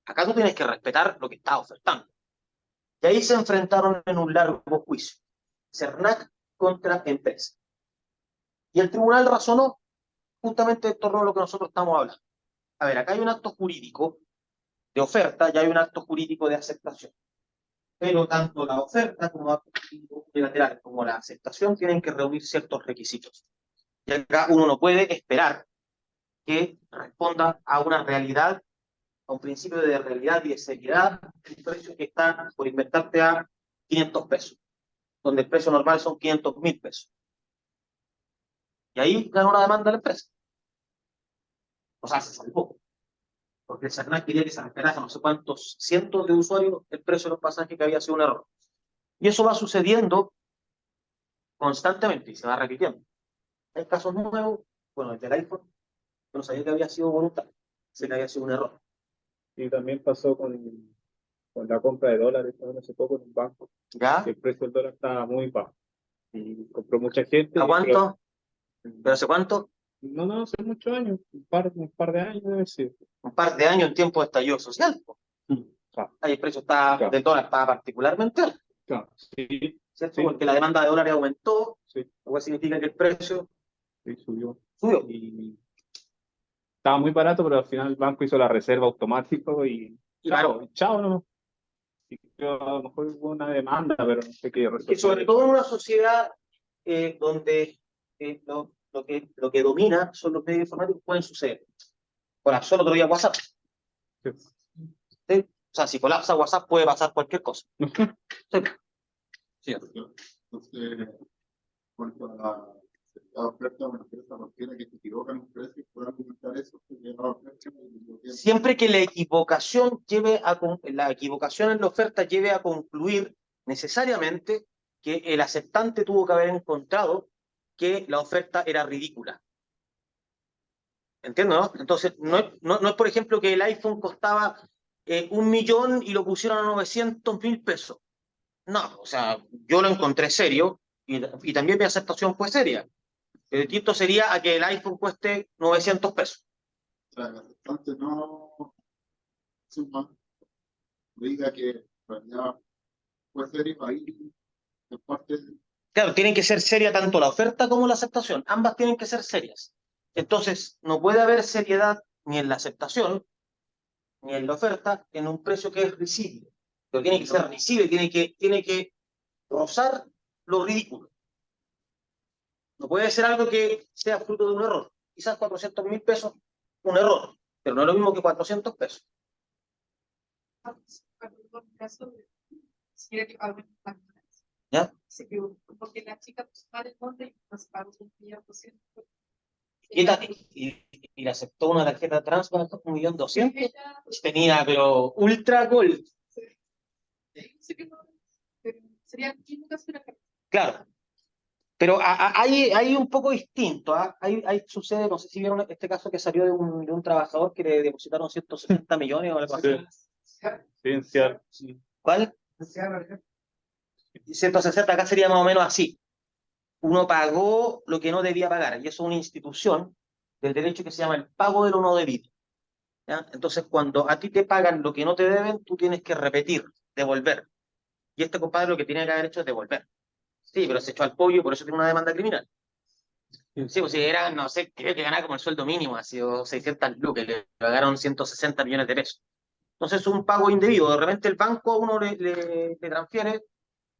Acá tú tienes que respetar lo que estás ofertando. Y ahí se enfrentaron en un largo juicio. CERNAC contra empresa. Y el tribunal razonó justamente en torno a lo que nosotros estamos hablando. A ver, acá hay un acto jurídico de oferta y hay un acto jurídico de aceptación. Pero tanto la oferta como acto jurídico bilateral como la aceptación tienen que reunir ciertos requisitos. Y acá uno no puede esperar que responda a una realidad, a un principio de realidad y de seriedad, un precio que está por inventarte a 500 pesos, donde el precio normal son 500.000 pesos. Y ahí ganó una demanda de la empresa. O sea, se salvó. Porque el CERNAC quería que se respetase a no sé cuántos cientos de usuarios el precio de los pasajes que había sido un error. Y eso va sucediendo constantemente y se va repitiendo. Hay casos nuevos, bueno, el del iPhone, yo no sabía que había sido voluntario, sé que había sido un error. Y también pasó con la compra de dólares también hace poco en un banco, ¿Ya? que el precio del dólar estaba muy bajo. Y compró mucha gente. ¿A cuánto? ¿Pero hace cuánto? No, hace muchos años, un par de años debe ser. Un par de años en tiempo de estallido social. Claro, Ahí el precio Claro. del dólar estaba particularmente alto, claro, sí, ¿cierto? Sí. Porque la demanda de dólares aumentó, sí, lo cual significa que el precio sí, subió. subió. Y estaba muy barato, pero al final el banco hizo la reserva automático y chao, no. Y creo, a lo mejor hubo una demanda, pero no sé qué Y resolver. sobre todo en una sociedad donde lo que domina son los medios informáticos, pueden suceder. Colapsó el otro día WhatsApp. Sí. ¿Sí? O sea, si colapsa WhatsApp puede pasar cualquier cosa. Sí. Sí. Entonces, cuanto a la oferta de una empresa cualquiera que se equivoca en un precio, puede argumentar eso, porque la oferta Siempre que la equivocación en la oferta lleve a concluir necesariamente que el aceptante tuvo que haber encontrado que la oferta era ridícula. ¿Entiendo, no? Entonces, no es, por ejemplo, que el iPhone costaba 1.000.000 y lo pusieron a 900.000 pesos. No, o sea, yo lo encontré serio y también mi aceptación fue seria. El distinto sería a que el iPhone cueste 900 pesos. O sea, el aceptante no diga que en realidad fue serio, ahí en parte Claro, tienen que ser serias tanto la oferta como la aceptación. Ambas tienen que ser serias. Entonces, no puede haber seriedad ni en la aceptación, ni en la oferta, en un precio que es risible. Pero tiene que ser risible, tiene que rozar lo ridículo. No puede ser algo que sea fruto de un error. Quizás 400.000 pesos, un error, pero no es lo mismo que 400 pesos. ¿Ya? Porque la chica pues vale el monte y nos pagó un millón doscientos. Y le aceptó una tarjeta trans para 1.200.000. Tenía, pero ultra gold. Sería Claro. Pero hay un poco distinto. Hay sucede, no sé si vieron este caso que salió de un trabajador que le depositaron 160 millones o algo así. Ciencia. ¿Cuál? 160, acá sería más o menos así. Uno pagó lo que no debía pagar, y eso es una institución del derecho que se llama el pago de lo no debido. ¿Ya? Entonces, cuando a ti te pagan lo que no te deben, tú tienes que repetir, devolver. Y este compadre lo que tiene que haber hecho es devolver. Sí, pero se echó al pollo y por eso tiene una demanda criminal. Sí, pues si era, no sé, creo que ganaba como el sueldo mínimo, ha sido 600 lucas, le pagaron 160 millones de pesos. Entonces es un pago indebido. De repente el banco a uno le transfiere,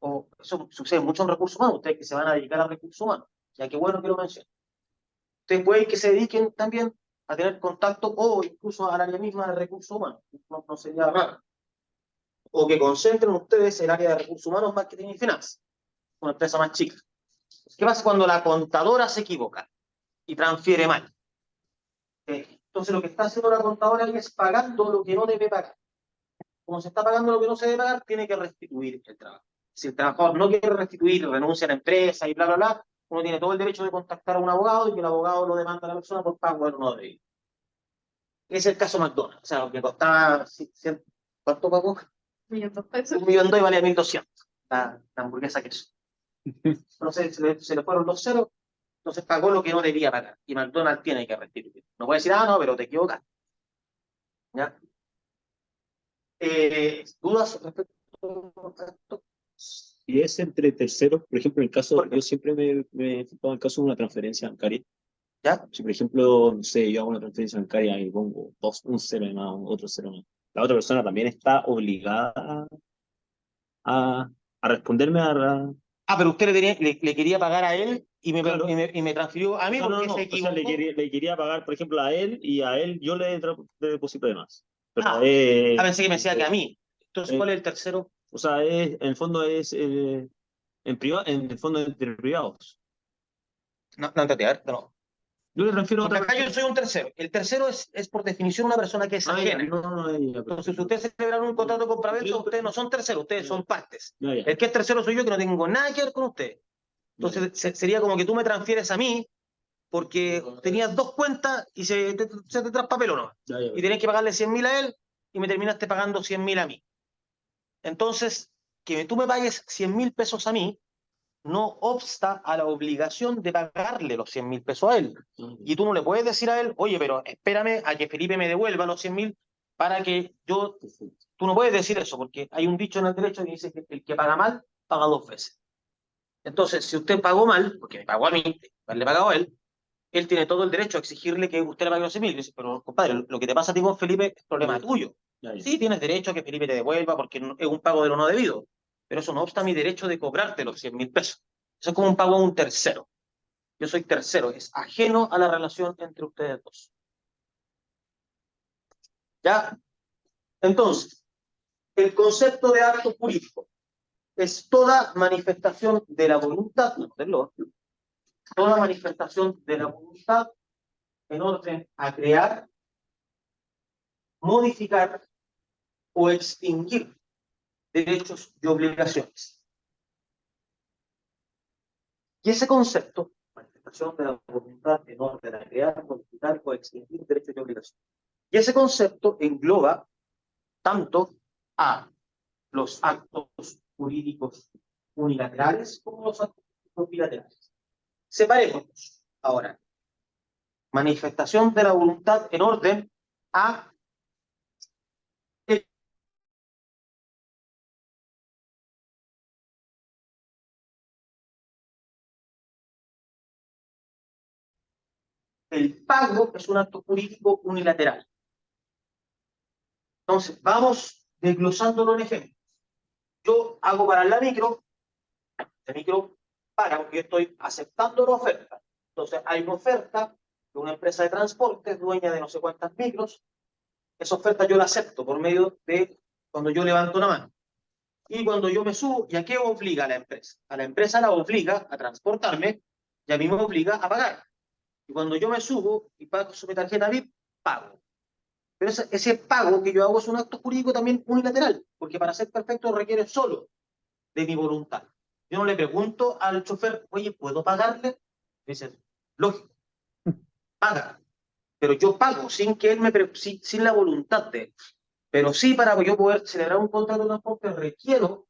o eso sucede mucho en recursos humanos, ustedes que se van a dedicar a recursos humanos, ya que bueno que lo mencionen. Ustedes pueden que se dediquen también a tener contacto o incluso al área misma de recursos humanos, no sería raro. O que concentren ustedes el área de recursos humanos, marketing y finanzas, una empresa más chica. ¿Qué pasa cuando la contadora se equivoca y transfiere mal? Entonces lo que está haciendo la contadora es pagando lo que no debe pagar. Como se está pagando lo que no se debe pagar, tiene que restituir el trabajo. Si el trabajador no quiere restituir, renuncia a la empresa y bla, bla, bla, uno tiene todo el derecho de contactar a un abogado y que el abogado lo demanda a la persona por pago de lo no debido. Es el caso McDonald's. O sea, lo que costaba, ¿cuánto pagó? 1.200.000. 1.200.000 y valía 1.200.000. La hamburguesa que es. Entonces se le fueron los ceros, entonces pagó lo que no debía pagar. Y McDonald's tiene que restituir. No puede decir, no, pero te equivocas. ¿Ya? ¿Dudas respecto a esto? Si es entre terceros, por ejemplo, en el caso, yo siempre me he enfocado en el caso de una transferencia bancaria. ¿Ya? Si, por ejemplo, no sé, yo hago una transferencia bancaria y pongo un cero de más, otro cero más, la otra persona también está obligada a responderme Pero usted le quería pagar a él Claro. y me transfirió a mí porque se O sea, equivocó. le quería pagar, por ejemplo, a él y a él yo le deposito de más. Pero Pensé que me decía que a mí. Entonces, ¿cuál es el tercero? O sea, en el fondo es en el fondo entre privados. No, entendí, a ver, no. Yo le transfiero a Porque otra acá yo soy un tercero. El tercero es por definición una persona que es ajena. Entonces, si ustedes celebran un contrato de compraventa, ustedes no son terceros, ustedes son partes. El que es tercero soy yo, que no tengo nada que ver con ustedes. Entonces, sería como que tú me transfieres a mí porque tenías dos cuentas y se te traspapeló, ¿no? Y tenés que pagarle 100.000 a él y me terminaste pagando 100.000 a mí. Entonces, que tú me pagues 100.000 pesos a mí no obsta a la obligación de pagarle los 100.000 pesos a él. Y tú no le puedes decir a él, oye, pero espérame a que Felipe me devuelva los 100.000 para que yo... Tú no puedes decir eso, porque hay un dicho en el derecho que dice que el que paga mal, paga dos veces. Entonces, si usted pagó mal, porque me pagó a mí, le pagado a él tiene todo el derecho a exigirle que usted le pague los 100.000. Dice, pero compadre, lo que te pasa a ti con Felipe es problema tuyo. Sí, tienes derecho a que Felipe te devuelva porque es un pago de lo no debido, pero eso no obsta a mi derecho de cobrarte los 100.000 pesos. Eso es como un pago a un tercero. Yo soy tercero, es ajeno a la relación entre ustedes dos. ¿Ya? Entonces, el concepto de acto jurídico es toda manifestación de la voluntad, toda manifestación de la voluntad en orden a crear, modificar o extinguir derechos y obligaciones. Y ese concepto, manifestación de la voluntad en orden a crear, modificar o extinguir derechos y obligaciones, y ese concepto engloba tanto a los actos jurídicos unilaterales como los actos bilaterales. Separemos ahora manifestación de la voluntad en orden a el pago es un acto jurídico unilateral. Entonces, vamos desglosándolo en ejemplos. Yo hago parar la micro paga porque yo estoy aceptando una oferta. Entonces, hay una oferta de una empresa de transporte, dueña de no sé cuántas micros. Esa oferta yo la acepto por medio de cuando yo levanto una mano. Y cuando yo me subo, ¿y a qué obliga a la empresa? A la empresa la obliga a transportarme y a mí me obliga a pagar. Y cuando yo me subo y pago su mi tarjeta VIP, pago. Pero ese pago que yo hago es un acto jurídico también unilateral, porque para ser perfecto requiere solo de mi voluntad. Yo no le pregunto al chofer, oye, ¿puedo pagarle? Dice, lógico, paga. Pero yo pago sin que él sin la voluntad de él. Pero sí, para yo poder celebrar un contrato de transporte requiero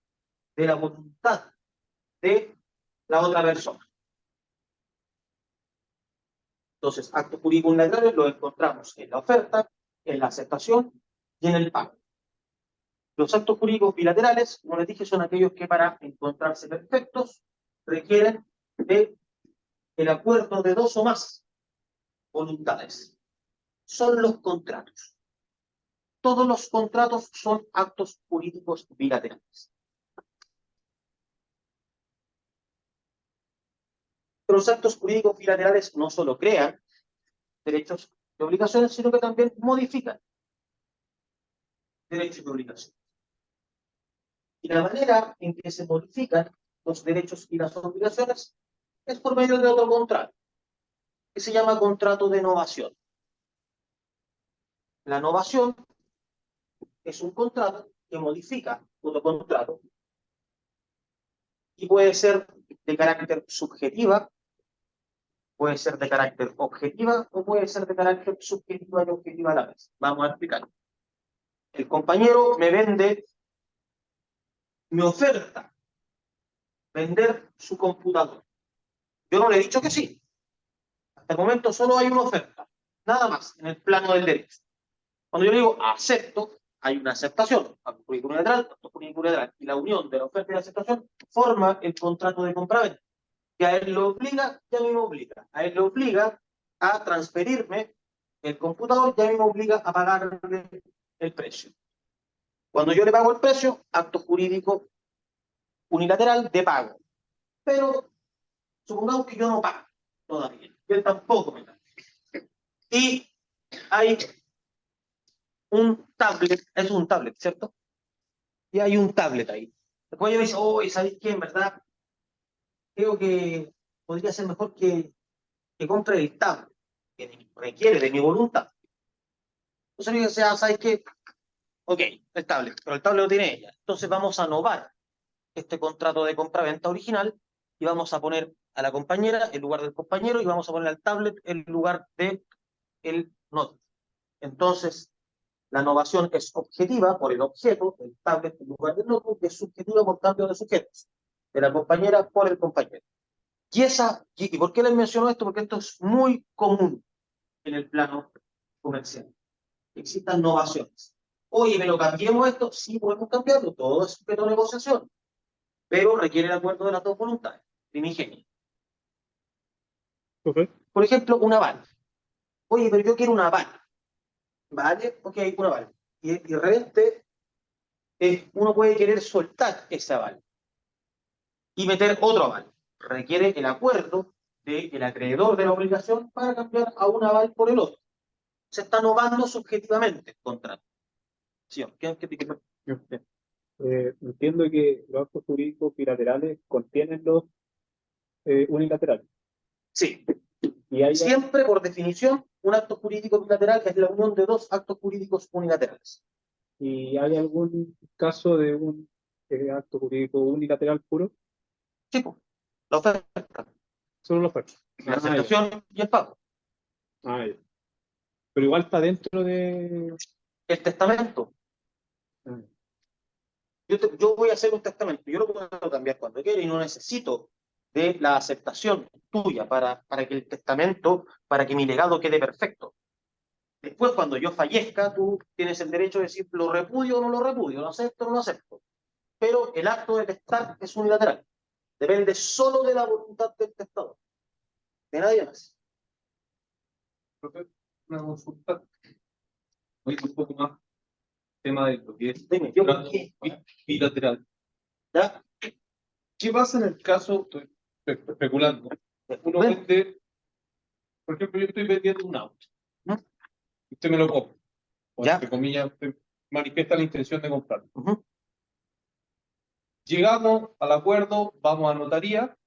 de la voluntad de la otra persona. Entonces, actos jurídicos unilaterales los encontramos en la oferta, en la aceptación y en el pago. Los actos jurídicos bilaterales, como les dije, son aquellos que para encontrarse perfectos requieren de el acuerdo de dos o más voluntades. Son los contratos. Todos los contratos son actos jurídicos bilaterales. Pero los actos jurídicos bilaterales no solo crean derechos y obligaciones, sino que también modifican derechos y obligaciones. Y la manera en que se modifican los derechos y las obligaciones es por medio de otro contrato, que se llama contrato de novación. La novación es un contrato que modifica otro contrato y puede ser de carácter subjetiva, puede ser de carácter objetiva o puede ser de carácter subjetiva y objetiva a la vez. Vamos a explicar. El compañero me vende, me oferta vender su computador. Yo no le he dicho que sí. Hasta el momento solo hay una oferta, nada más, en el plano del derecho. Cuando yo le digo acepto, hay una aceptación, acto jurídico unilateral, y la unión de la oferta y la aceptación forma el contrato de compraventa. Que a él lo obliga y a mí me obliga. A él le obliga a transferirme el computador y a mí me obliga a pagarle el precio. Cuando yo le pago el precio, acto jurídico unilateral de pago. Pero supongamos que yo no pago todavía, y él tampoco me paga. Y hay un tablet, es un tablet, ¿cierto? Y hay un tablet ahí. Después yo me dice, oh, ¿sabéis qué? En verdad, creo que podría ser mejor que compre el tablet, que requiere de mi voluntad. Entonces yo digo, ¿sabéis qué? Ok, el tablet, pero el tablet lo tiene ella. Entonces vamos a novar este contrato de compraventa original y vamos a poner a la compañera en lugar del compañero y vamos a poner al tablet en lugar del notebook. Entonces, la novación es objetiva por el objeto, el tablet en lugar del notebook, es subjetiva por cambio de sujetos, de la compañera por el compañero. ¿Y por qué les menciono esto? Porque esto es muy común en el plano comercial. Existan novaciones. Oye, pero cambiemos esto. Sí, podemos cambiarlo. Todo es sujeto de negociación. Pero requiere el acuerdo de las dos voluntades. Primigenio. Por ejemplo, un aval. Oye, pero yo quiero un aval. ¿Vale? Ok, un aval. Y de repente uno puede querer soltar ese aval y meter otro aval. Requiere el acuerdo del acreedor de la obligación para cambiar a un aval por el otro. Se está novando subjetivamente el contrato. ¿Sí? Entiendo que los actos jurídicos bilaterales contienen los unilaterales. Sí. Y hay Siempre, por definición, un acto jurídico bilateral es la unión de dos actos jurídicos unilaterales. ¿Y hay algún caso de un acto jurídico unilateral puro? Sí, pues, la oferta, Solo la oferta. la aceptación y el pago. Ah, ya. Pero igual está dentro de... El testamento. Ah. Yo voy a hacer un testamento, yo lo puedo cambiar cuando quiera y no necesito de la aceptación tuya para que el testamento, para que mi legado quede perfecto. Después, cuando yo fallezca, tú tienes el derecho de decir lo repudio o no lo repudio, lo acepto o no lo acepto. Pero el acto de testar es unilateral. Depende solo de la voluntad del testador, de nadie más. Profe, una consulta. Hoy un poco más tema de lo que es Dime, yo creo que- bilateral. ¿Ya? ¿Qué pasa en el caso, estoy especulando, uno vende, por ejemplo, yo estoy vendiendo un auto, ¿no? usted me lo compra, o Ya. entre comillas, usted manifiesta la intención de comprarlo. Ujú. Llegamos al acuerdo, vamos a notaría,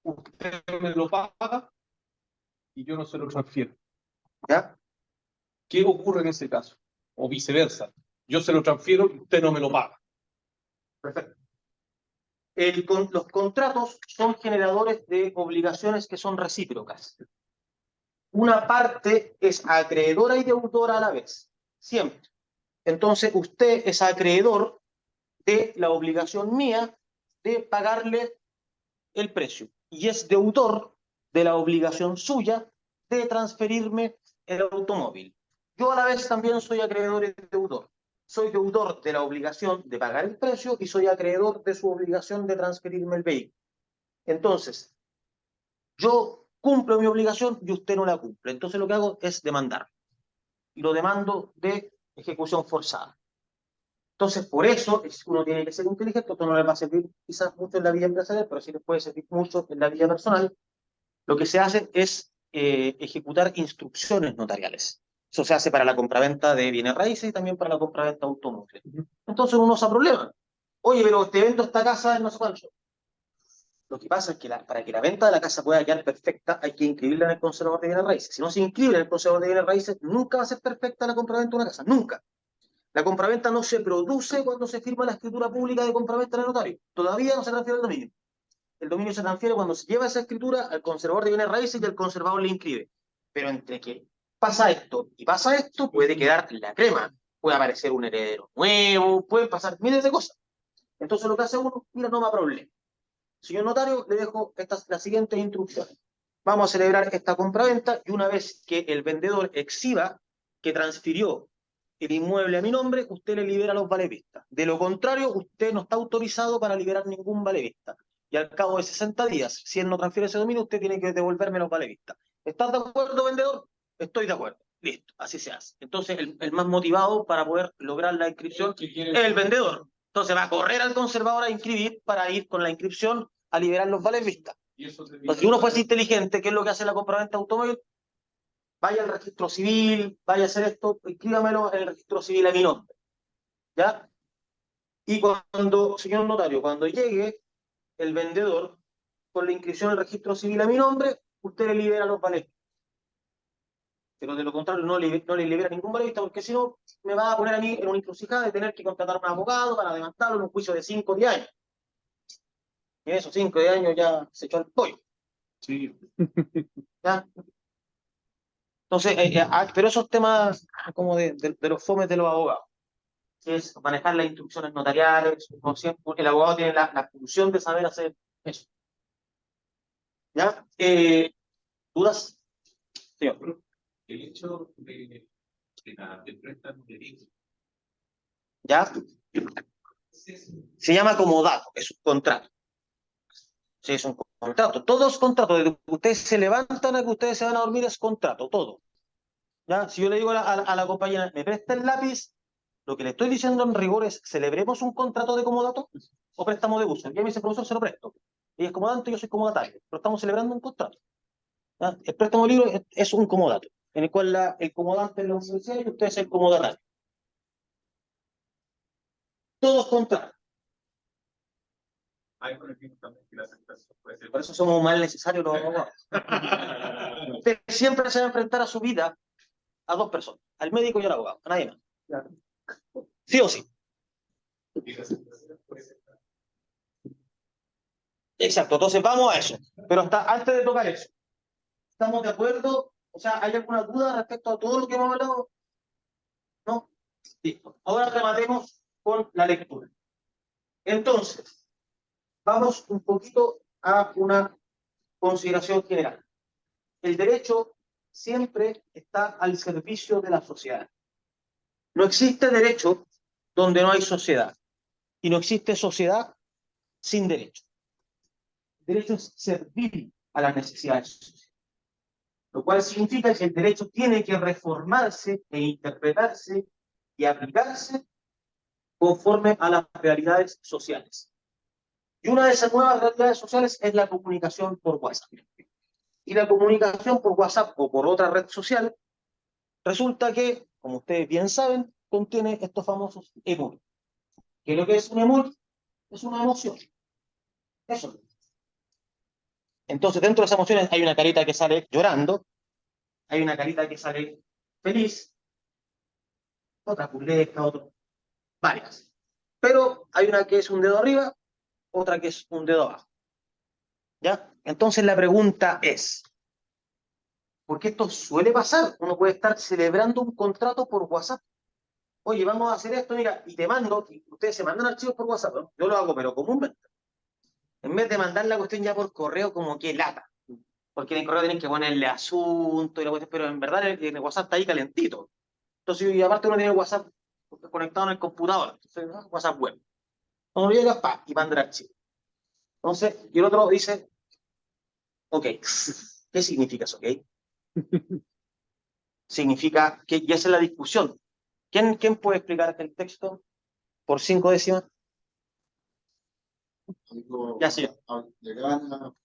usted me lo paga y yo no se lo transfiero. ¿Ya? ¿Qué ocurre en ese caso? O viceversa, yo se lo transfiero y usted no me lo paga. Perfecto. Los contratos son generadores de obligaciones que son recíprocas. Una parte es acreedora y deudora a la vez, siempre. Entonces, usted es acreedor de la obligación mía de pagarle el precio y es deudor de la obligación suya de transferirme el automóvil. Yo a la vez también soy acreedor y deudor. Soy deudor de la obligación de pagar el precio y soy acreedor de su obligación de transferirme el vehículo. Entonces, yo cumplo mi obligación y usted no la cumple. Entonces lo que hago es demandar. Y lo demando de ejecución forzada. Entonces, por eso uno tiene que ser inteligente. Esto no le va a servir quizás mucho en la vida empresarial, pero sí les puede servir mucho en la vida personal. Lo que se hace es ejecutar instrucciones notariales. Eso se hace para la compraventa de bienes raíces y también para la compraventa de automóviles. Entonces uno se problema. Oye, pero te vendo esta casa en no sé cuánto. Lo que pasa es que para que la venta de la casa pueda quedar perfecta, hay que inscribirla en el conservador de bienes raíces. Si no se inscribe en el conservador de bienes raíces, nunca va a ser perfecta la compraventa de una casa. Nunca. La compraventa no se produce cuando se firma la escritura pública de compraventa en el notario. Todavía no se transfiere el dominio. El dominio se transfiere cuando se lleva esa escritura al conservador de bienes raíces y el conservador le inscribe. Pero entre que pasa esto y pasa esto, puede quedar la crema. Puede aparecer un heredero nuevo, pueden pasar miles de cosas. Entonces lo que hace uno, mira, no me problema. Señor notario, le dejo las siguientes instrucciones. Vamos a celebrar esta compraventa y una vez que el vendedor exhiba que transfirió el inmueble a mi nombre, usted le libera los valevistas. De lo contrario, usted no está autorizado para liberar ningún valevista. Y al cabo de 60 días, si él no transfiere ese dominio, usted tiene que devolverme los valevistas. ¿Estás de acuerdo, vendedor? Estoy de acuerdo. Listo, así se hace. Entonces, el más motivado para poder lograr la inscripción es el vendedor. Entonces va a correr al conservador a inscribir para ir con la inscripción a liberar los valevistas. Entonces, si uno fuese inteligente, ¿qué es lo que hace la compraventa de automóvil? Vaya al registro civil, vaya a hacer esto, inscríbamelo en el registro civil a mi nombre. ¿Ya? Y cuando, señor notario, cuando llegue el vendedor con la inscripción en el registro civil a mi nombre, usted le libera los valevistas. Pero de lo contrario, no le libera ningún valevista, porque si no, me va a poner a mí en una encrucijada de tener que contratar a un abogado para levantarlo en un juicio de 5 o 10 años. Y en esos 5 o 10 años ya se echó el pollo. Sí. ¿Ya? Entonces, pero esos temas como de los fomes de los abogados, que es manejar las instrucciones notariales, el abogado tiene la función de saber hacer eso. ¿Ya? ¿Dudas? Señor. El hecho del préstamo de dinero. ¿Ya? Se llama comodato, es un contrato. Sí, es un contrato. Todos contratos, desde que ustedes se levantan a que ustedes se van a dormir, es contrato, todo. ¿Ya? Si yo le digo a la compañera, ¿me presta el lápiz? Lo que le estoy diciendo en rigor es, ¿celebremos un contrato de comodato o préstamo de uso? Y a mí ese profesor se lo presto. Ella es comodante, yo soy comodatario, pero estamos celebrando un contrato. ¿Ya? El préstamo libre es un comodato, en el cual el comodante es la universidad y usted es el comodatario. Todos contratos. Hay por ejemplo también que la aceptación puede ser. Por eso somos más necesarios los abogados. Usted siempre se va a enfrentar a su vida a dos personas, al médico y al abogado, a nadie más. Sí o sí. Y la aceptación puede ser. Exacto, entonces vamos a eso. Pero hasta antes de tocar eso, ¿estamos de acuerdo? O sea, ¿hay alguna duda respecto a todo lo que hemos hablado? ¿No? Listo. Ahora rematemos con la lectura. Entonces, vamos un poquito a una consideración general. El derecho siempre está al servicio de la sociedad. No existe derecho donde no hay sociedad. Y no existe sociedad sin derecho. El derecho es servir a las necesidades sociales. Lo cual significa que el derecho tiene que reformarse e interpretarse y aplicarse conforme a las realidades sociales. Y una de esas nuevas realidades sociales es la comunicación por WhatsApp. Y la comunicación por WhatsApp o por otra red social resulta que, como ustedes bien saben, contiene estos famosos emojis. ¿Qué es lo que es un emoji? Es una emoción. Eso. Entonces, dentro de esas emociones hay una carita que sale llorando, hay una carita que sale feliz, otra burlesca, varias. Pero hay una que es un dedo arriba, otra que es un dedo abajo. ¿Ya? Entonces la pregunta es, porque esto suele pasar, uno puede estar celebrando un contrato por WhatsApp. Oye, vamos a hacer esto, mira, y te mando, y ustedes se mandan archivos por WhatsApp, ¿no? Yo lo hago, pero comúnmente. En vez de mandar la cuestión ya por correo, como que lata. Porque en el correo tienen que ponerle asunto, y la cuestión, pero en verdad el WhatsApp está ahí calentito. Entonces, y aparte uno tiene el WhatsApp conectado en el computador, entonces, ¿no? WhatsApp web. Cuando llega, pa, y manda el archivo. Entonces, y el otro dice, ok, ¿qué significa eso, ok? Significa que, y esa es la discusión. ¿Quién puede explicar el texto por 5 décimas? Algo, Ya, sí. llegaban a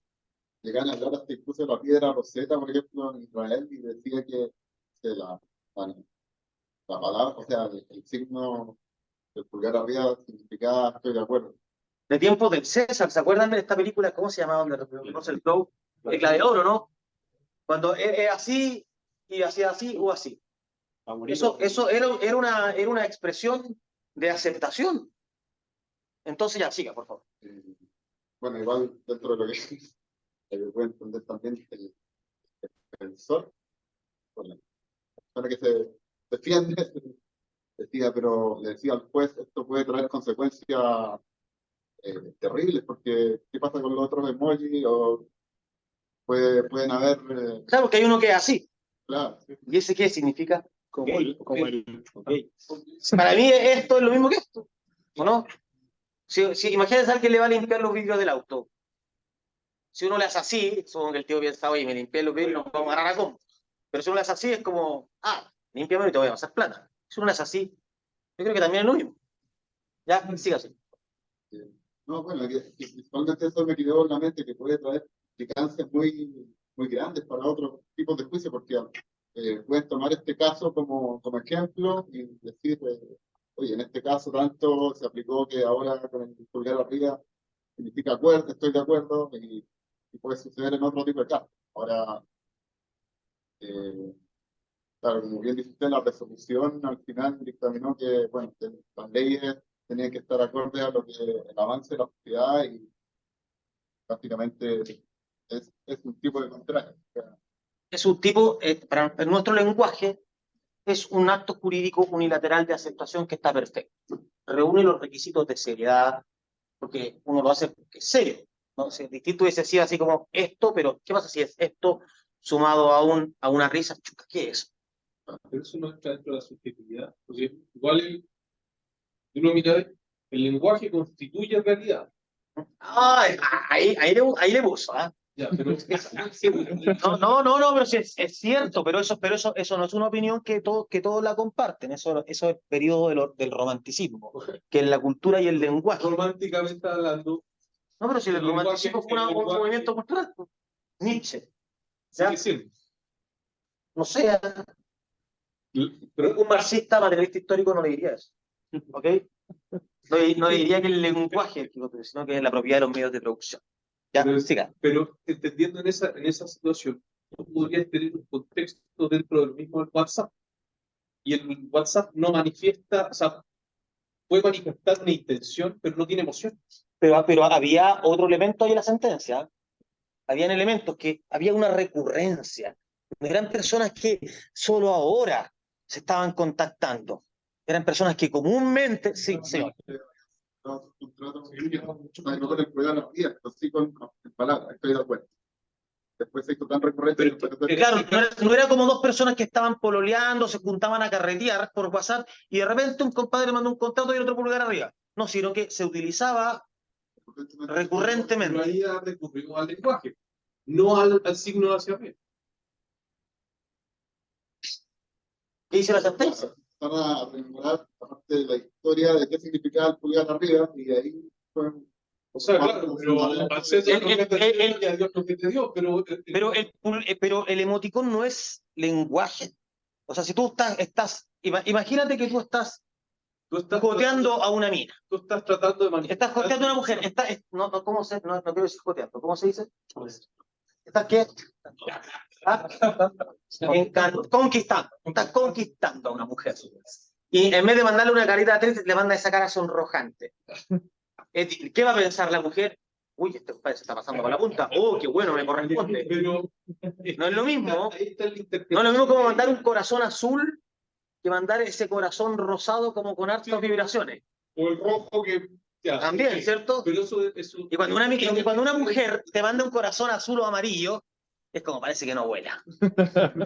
hablar hasta incluso de la piedra Rosetta, por ejemplo, en Israel, y decía que la palabra, o sea, el signo del pulgar arriba significaba estoy de acuerdo. De tiempos del César, ¿se acuerdan de esta película? ¿Cómo se llamaba? Donde Russell Crowe, el gladiador, ¿no? Cuando es así, y hacía así o así. Eso era una expresión de aceptación. Entonces ya, siga, por favor. Bueno, igual dentro de lo que puede entender también el sol, bueno, para que se defiende, decía, pero le decía al juez, esto puede traer consecuencias terribles, porque ¿qué pasa con los otros emojis? O pueden haber, Claro que hay uno que es así. claro, ¿Y ese qué significa? Como Okay. Para mí esto es lo mismo que esto, ¿o no? Si imagínense a alguien le va a limpiar los vidrios del auto. Si uno le hace así, supongo que el tío piensa, oye, me limpié los vidrios, nos vamos a agarrar a combo. Pero si uno le hace así, es como, límpiame y te voy a pasar plata. Si uno le hace así, yo creo que también es lo mismo. Ya, siga así. no, bueno, que principalmente eso me quedó en la mente, que puede traer implicancias muy grandes para otros tipos de juicios, porque pueden tomar este caso como ejemplo y decir, oye, en este caso tanto se aplicó que ahora con el pulgar arriba significa acuerdo, estoy de acuerdo, y puede suceder en otro tipo de casos. Ahora, claro, como bien dice usted, la resolución al final dictaminó que, bueno, que las leyes tenían que estar acordes a lo que el avance de la sociedad y prácticamente es un tipo de contrato. O sea, Es un tipo, para nuestro lenguaje, es un acto jurídico unilateral de aceptación que está perfecto. Reúne los requisitos de seriedad, porque uno lo hace porque es serio, ¿no? O sea, distinto hubiese sido así como esto, pero ¿qué pasa si es esto sumado a una risa? Chuca, ¿qué es? Pero eso no entra dentro de la subjetividad. Porque igual uno mira, el lenguaje constituye realidad. Ahí le puso, ¿ah? Ya, pero No, pero sí es cierto, pero eso no es una opinión que todos la comparten, eso es periodo del romanticismo, que en la cultura y el lenguaje. románticamente hablando, No, pero si el romanticismo fue un movimiento cultural, pues. Nietzsche, ¿ya? sigue siendo. No sé, Pero un marxista materialista histórico no le diría eso, ¿ok? No le diría que el lenguaje es el que construye, sino que es la propiedad de los medios de producción. Ya, siga. pero entendiendo en esa situación, tú podrías tener un contexto dentro del mismo WhatsApp. Y el WhatsApp no manifiesta, o sea, puede manifestar una intención, pero no tiene emoción. Pero había otro elemento ahí en la sentencia. Habían elementos que había una recurrencia. Eran personas que solo ahora se estaban contactando. Eran personas que comúnmente, sí, señor. no con el pulgar arriba, pero sí con palabras, estoy de acuerdo. Después se hizo tan recurrente. Claro, no era como dos personas que estaban pololeando, se juntaban a carretear por WhatsApp y de repente un compadre mandó un contrato y el otro pulgar arriba. No, sino que se utilizaba recurrentemente. Pero ahí recurrimos al lenguaje, no al signo hacia arriba. ¿Qué dice la sentencia? Van a rememorar aparte de la historia de qué significaba el pulgar arriba, y de ahí fue. O sea, claro, pero al César lo que te dio y a Dios lo que te dio, pero Pero el emoticón no es lenguaje. O sea, si tú imagínate que tú estás tú estás joteando a una mina. tú estás tratando de manifestar. Estás joteando a una mujer. No quiero decir joteando. ¿Cómo se dice? ¿Estás qué? ¿Ah? Conquistando. Estás conquistando a una mujer. Y en vez de mandarle una carita triste, le manda esa cara sonrojante. ¿Qué va a pensar la mujer? Uy, este compadre se está pasando con la punta. Oh, qué bueno, me corresponde. Pero No es lo mismo. ahí está la No es interpretación. lo mismo como mandar un corazón azul que mandar ese corazón rosado como con hartas vibraciones. O el rojo que ya, También, ok. ¿cierto? Pero eso Y cuando una mujer te manda un corazón azul o amarillo, es como parece que no vuela.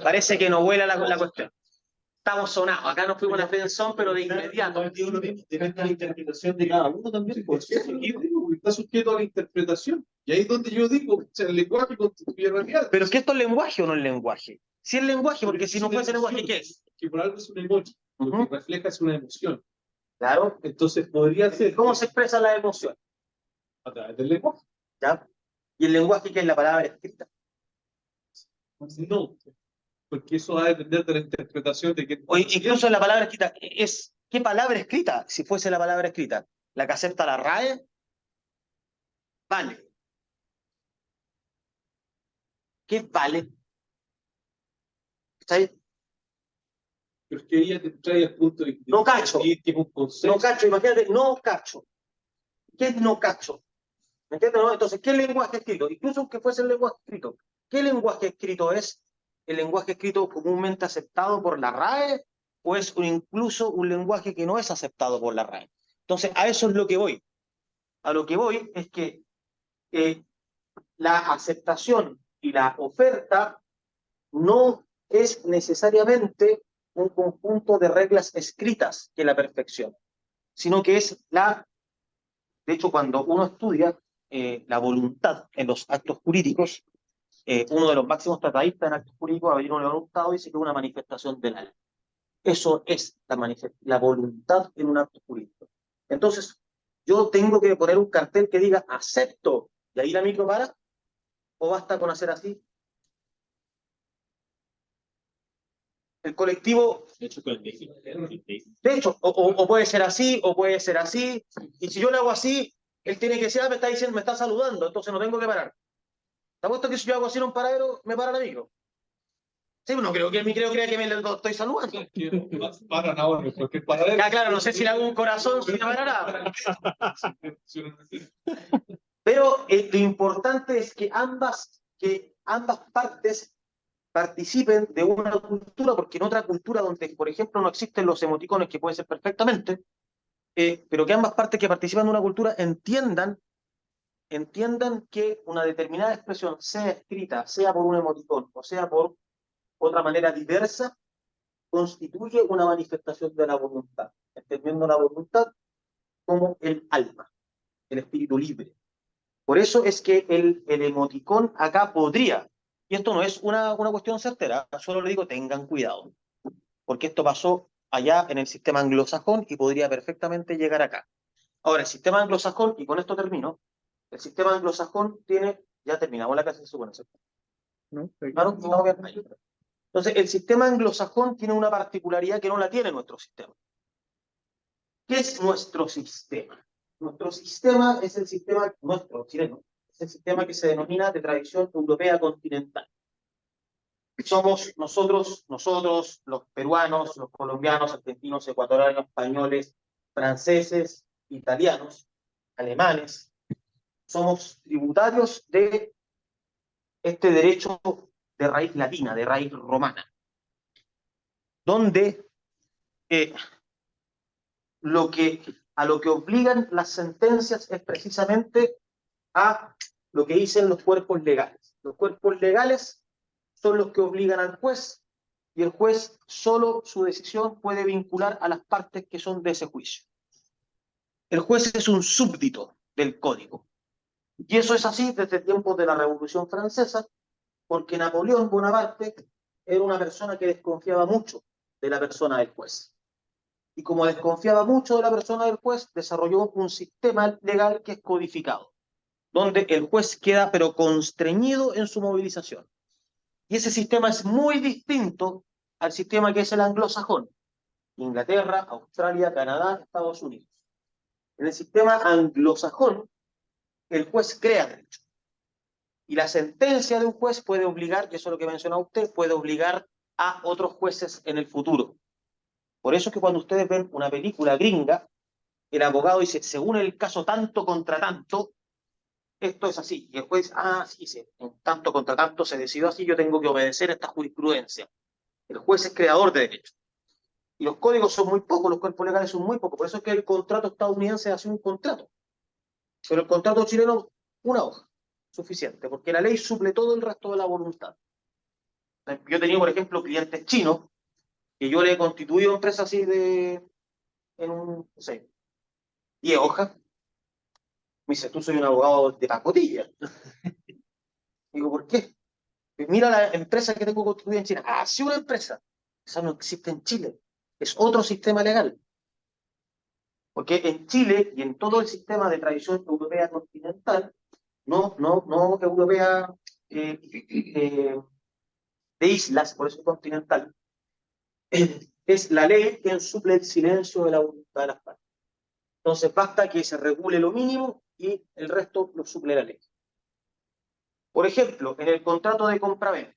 Parece que no vuela la cuestión. Estamos sonados. Acá nos fuimos a la friendzone, pero de inmediato. Depende de la interpretación de cada uno también. Pues, está sujeto a la interpretación. Y ahí es donde yo digo, o sea, el lenguaje constituye realidad. Pero es que esto es lenguaje o no es lenguaje. Si es lenguaje, porque si no fuese lenguaje, ¿qué es? Que por algo es un emoji. Lo Ujú. que refleja es una emoción. Claro. Entonces podría ser. ¿Cómo se expresa la emoción? A través del lenguaje. ¿Ya? Y el lenguaje, que es la palabra escrita. No. Porque eso va a depender de la interpretación de que. O incluso la palabra escrita ¿qué palabra escrita? Si fuese la palabra escrita, la que acepta la RAE, vale. ¿Qué vale? ¿Está ahí? Pero es que ella te trae al punto de que. No cacho. Que es un concepto. No cacho, imagínate, no cacho. ¿Qué es no cacho? ¿Me entiendes? ¿No? Entonces, ¿qué lenguaje escrito? Incluso aunque fuese el lenguaje escrito. ¿Qué lenguaje escrito es? ¿El lenguaje escrito comúnmente aceptado por la RAE? ¿O es incluso un lenguaje que no es aceptado por la RAE? Entonces, a eso es lo que voy. A lo que voy es que la aceptación y la oferta no es necesariamente un conjunto de reglas escritas que la perfección, sino que es de hecho, cuando uno estudia la voluntad en los actos jurídicos, uno de los máximos tratadistas en actos jurídicos, Avelino León Hurtado, dice que es una manifestación del alma. Eso es la voluntad en un acto jurídico. Entonces, yo tengo que poner un cartel que diga acepto, y ahí la micro para, o basta con hacer así. El colectivo, de hecho, o puede ser así, o puede ser así, y si yo lo hago así, él tiene que decir, me está diciendo, me está saludando, entonces no tengo que parar. ¿Te apuesto que si yo hago así en un paradero, me para la micro? Sí, no creo que el micro crea que me lo estoy saludando. Paran ahora, porque el paradero. Ya, claro, no sé si le hago un corazón, si me parará. Pero lo importante es que ambas partes participen de una cultura, porque en otra cultura donde, por ejemplo, no existen los emoticones, que pueden ser perfectamente, pero que ambas partes que participan de una cultura entiendan que una determinada expresión, sea escrita, sea por un emoticón, o sea por otra manera diversa, constituye una manifestación de la voluntad, entendiendo la voluntad como el alma, el espíritu libre. Por eso es que el emoticón acá podría, y esto no es una cuestión certera, solo le digo tengan cuidado, porque esto pasó allá en el sistema anglosajón y podría perfectamente llegar acá. Ahora, el sistema anglosajón, y con esto termino, el sistema anglosajón tiene, ya terminamos la clase, se supone, ¿cierto? ¿No? Claro, no, bien. Entonces, el sistema anglosajón tiene una particularidad que no la tiene nuestro sistema. ¿Qué es nuestro sistema? Nuestro sistema es el sistema nuestro, chileno, es el sistema que se denomina de tradición europea continental. Somos nosotros, los peruanos, los colombianos, argentinos, ecuatorianos, españoles, franceses, italianos, alemanes, somos tributarios de este derecho de raíz latina, de raíz romana, donde a lo que obligan las sentencias es precisamente a lo que dicen los cuerpos legales. Los cuerpos legales son los que obligan al juez, y el juez solo su decisión puede vincular a las partes que son de ese juicio. El juez es un súbdito del código. Y eso es así desde tiempos de la Revolución Francesa, porque Napoleón Bonaparte era una persona que desconfiaba mucho de la persona del juez. Y como desconfiaba mucho de la persona del juez, desarrolló un sistema legal que es codificado, donde el juez queda pero constreñido en su movilización. Y ese sistema es muy distinto al sistema que es el anglosajón. Inglaterra, Australia, Canadá, Estados Unidos. En el sistema anglosajón, el juez crea derecho. Y la sentencia de un juez puede obligar, y eso es lo que mencionó usted, puede obligar a otros jueces en el futuro. Por eso es que cuando ustedes ven una película gringa, el abogado dice, según el caso tanto contra tanto, esto es así. Y el juez, sí, en tanto contra tanto se decidió así, yo tengo que obedecer esta jurisprudencia. El juez es creador de derecho. Y los códigos son muy pocos, los cuerpos legales son muy pocos. Por eso es que el contrato estadounidense hace un contrato. Pero el contrato chileno, una hoja, suficiente, porque la ley suple todo el resto de la voluntad. Yo he tenido, por ejemplo, clientes chinos que yo le he constituido empresas así en un, no sé, 10 hojas. Me dice, tú soy un abogado de pacotilla. Digo, ¿por qué? Mira la empresa que tengo constituida en China. Sí, una empresa. Esa no existe en Chile. Es otro sistema legal. Porque en Chile y en todo el sistema de tradición europea continental, no europea de islas, por eso continental, es la ley quien suple el silencio de la voluntad de las partes. Entonces basta que se regule lo mínimo y el resto lo suple la ley. Por ejemplo, en el contrato de compraventa.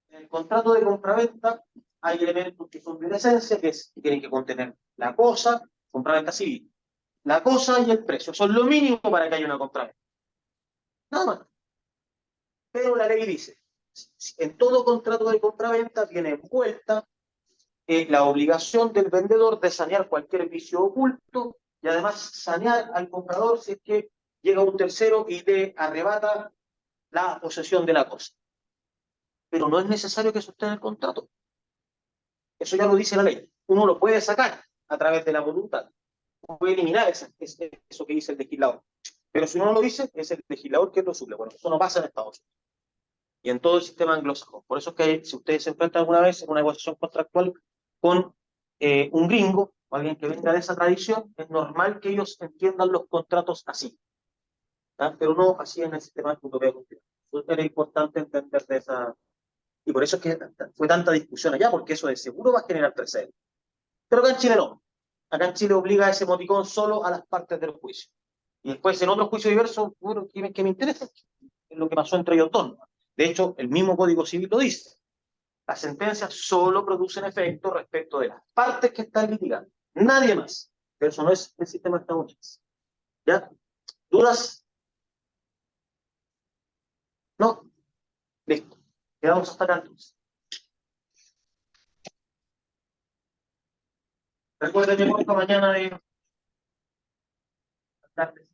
En el contrato de compraventa hay elementos que son de decencia, que tienen que contener la cosa, compraventa civil, la cosa y el precio. Son lo mínimo para que haya una compraventa. Nada más. Pero la ley dice, en todo contrato de compraventa viene envuelta la obligación del vendedor de sanear cualquier vicio oculto y además sanear al comprador si es que llega un tercero y le arrebata la posesión de la cosa. Pero no es necesario que eso esté en el contrato. Eso ya lo dice la ley. Uno lo puede sacar a través de la voluntad. Puede eliminar eso que dice el legislador. Pero si uno no lo dice, es el legislador que lo suple. Bueno, eso no pasa en Estados Unidos. Y en todo el sistema anglosajón. Por eso es que si ustedes se enfrentan alguna vez en una negociación contractual con un gringo o alguien que venga de esa tradición, es normal que ellos entiendan los contratos así. Pero no así en el sistema europeo. Eso era importante entender de esa. Y por eso es que fue tanta discusión allá, porque eso de seguro va a generar precedentes. Pero acá en Chile no. Acá en Chile obliga a ese emoticón solo a las partes del juicio. Y después en otro juicio diverso, bueno, ¿qué me interesa? Es lo que pasó entre ellos dos. De hecho, el mismo Código Civil lo dice. Las sentencias solo producen efecto respecto de las partes que están litigando. Nadie más. Pero eso no es el sistema estadounidense. ¿Ya? ¿Dudas? No. Listo. Quedamos hasta acá entonces. Recuerden que mañana de tarde.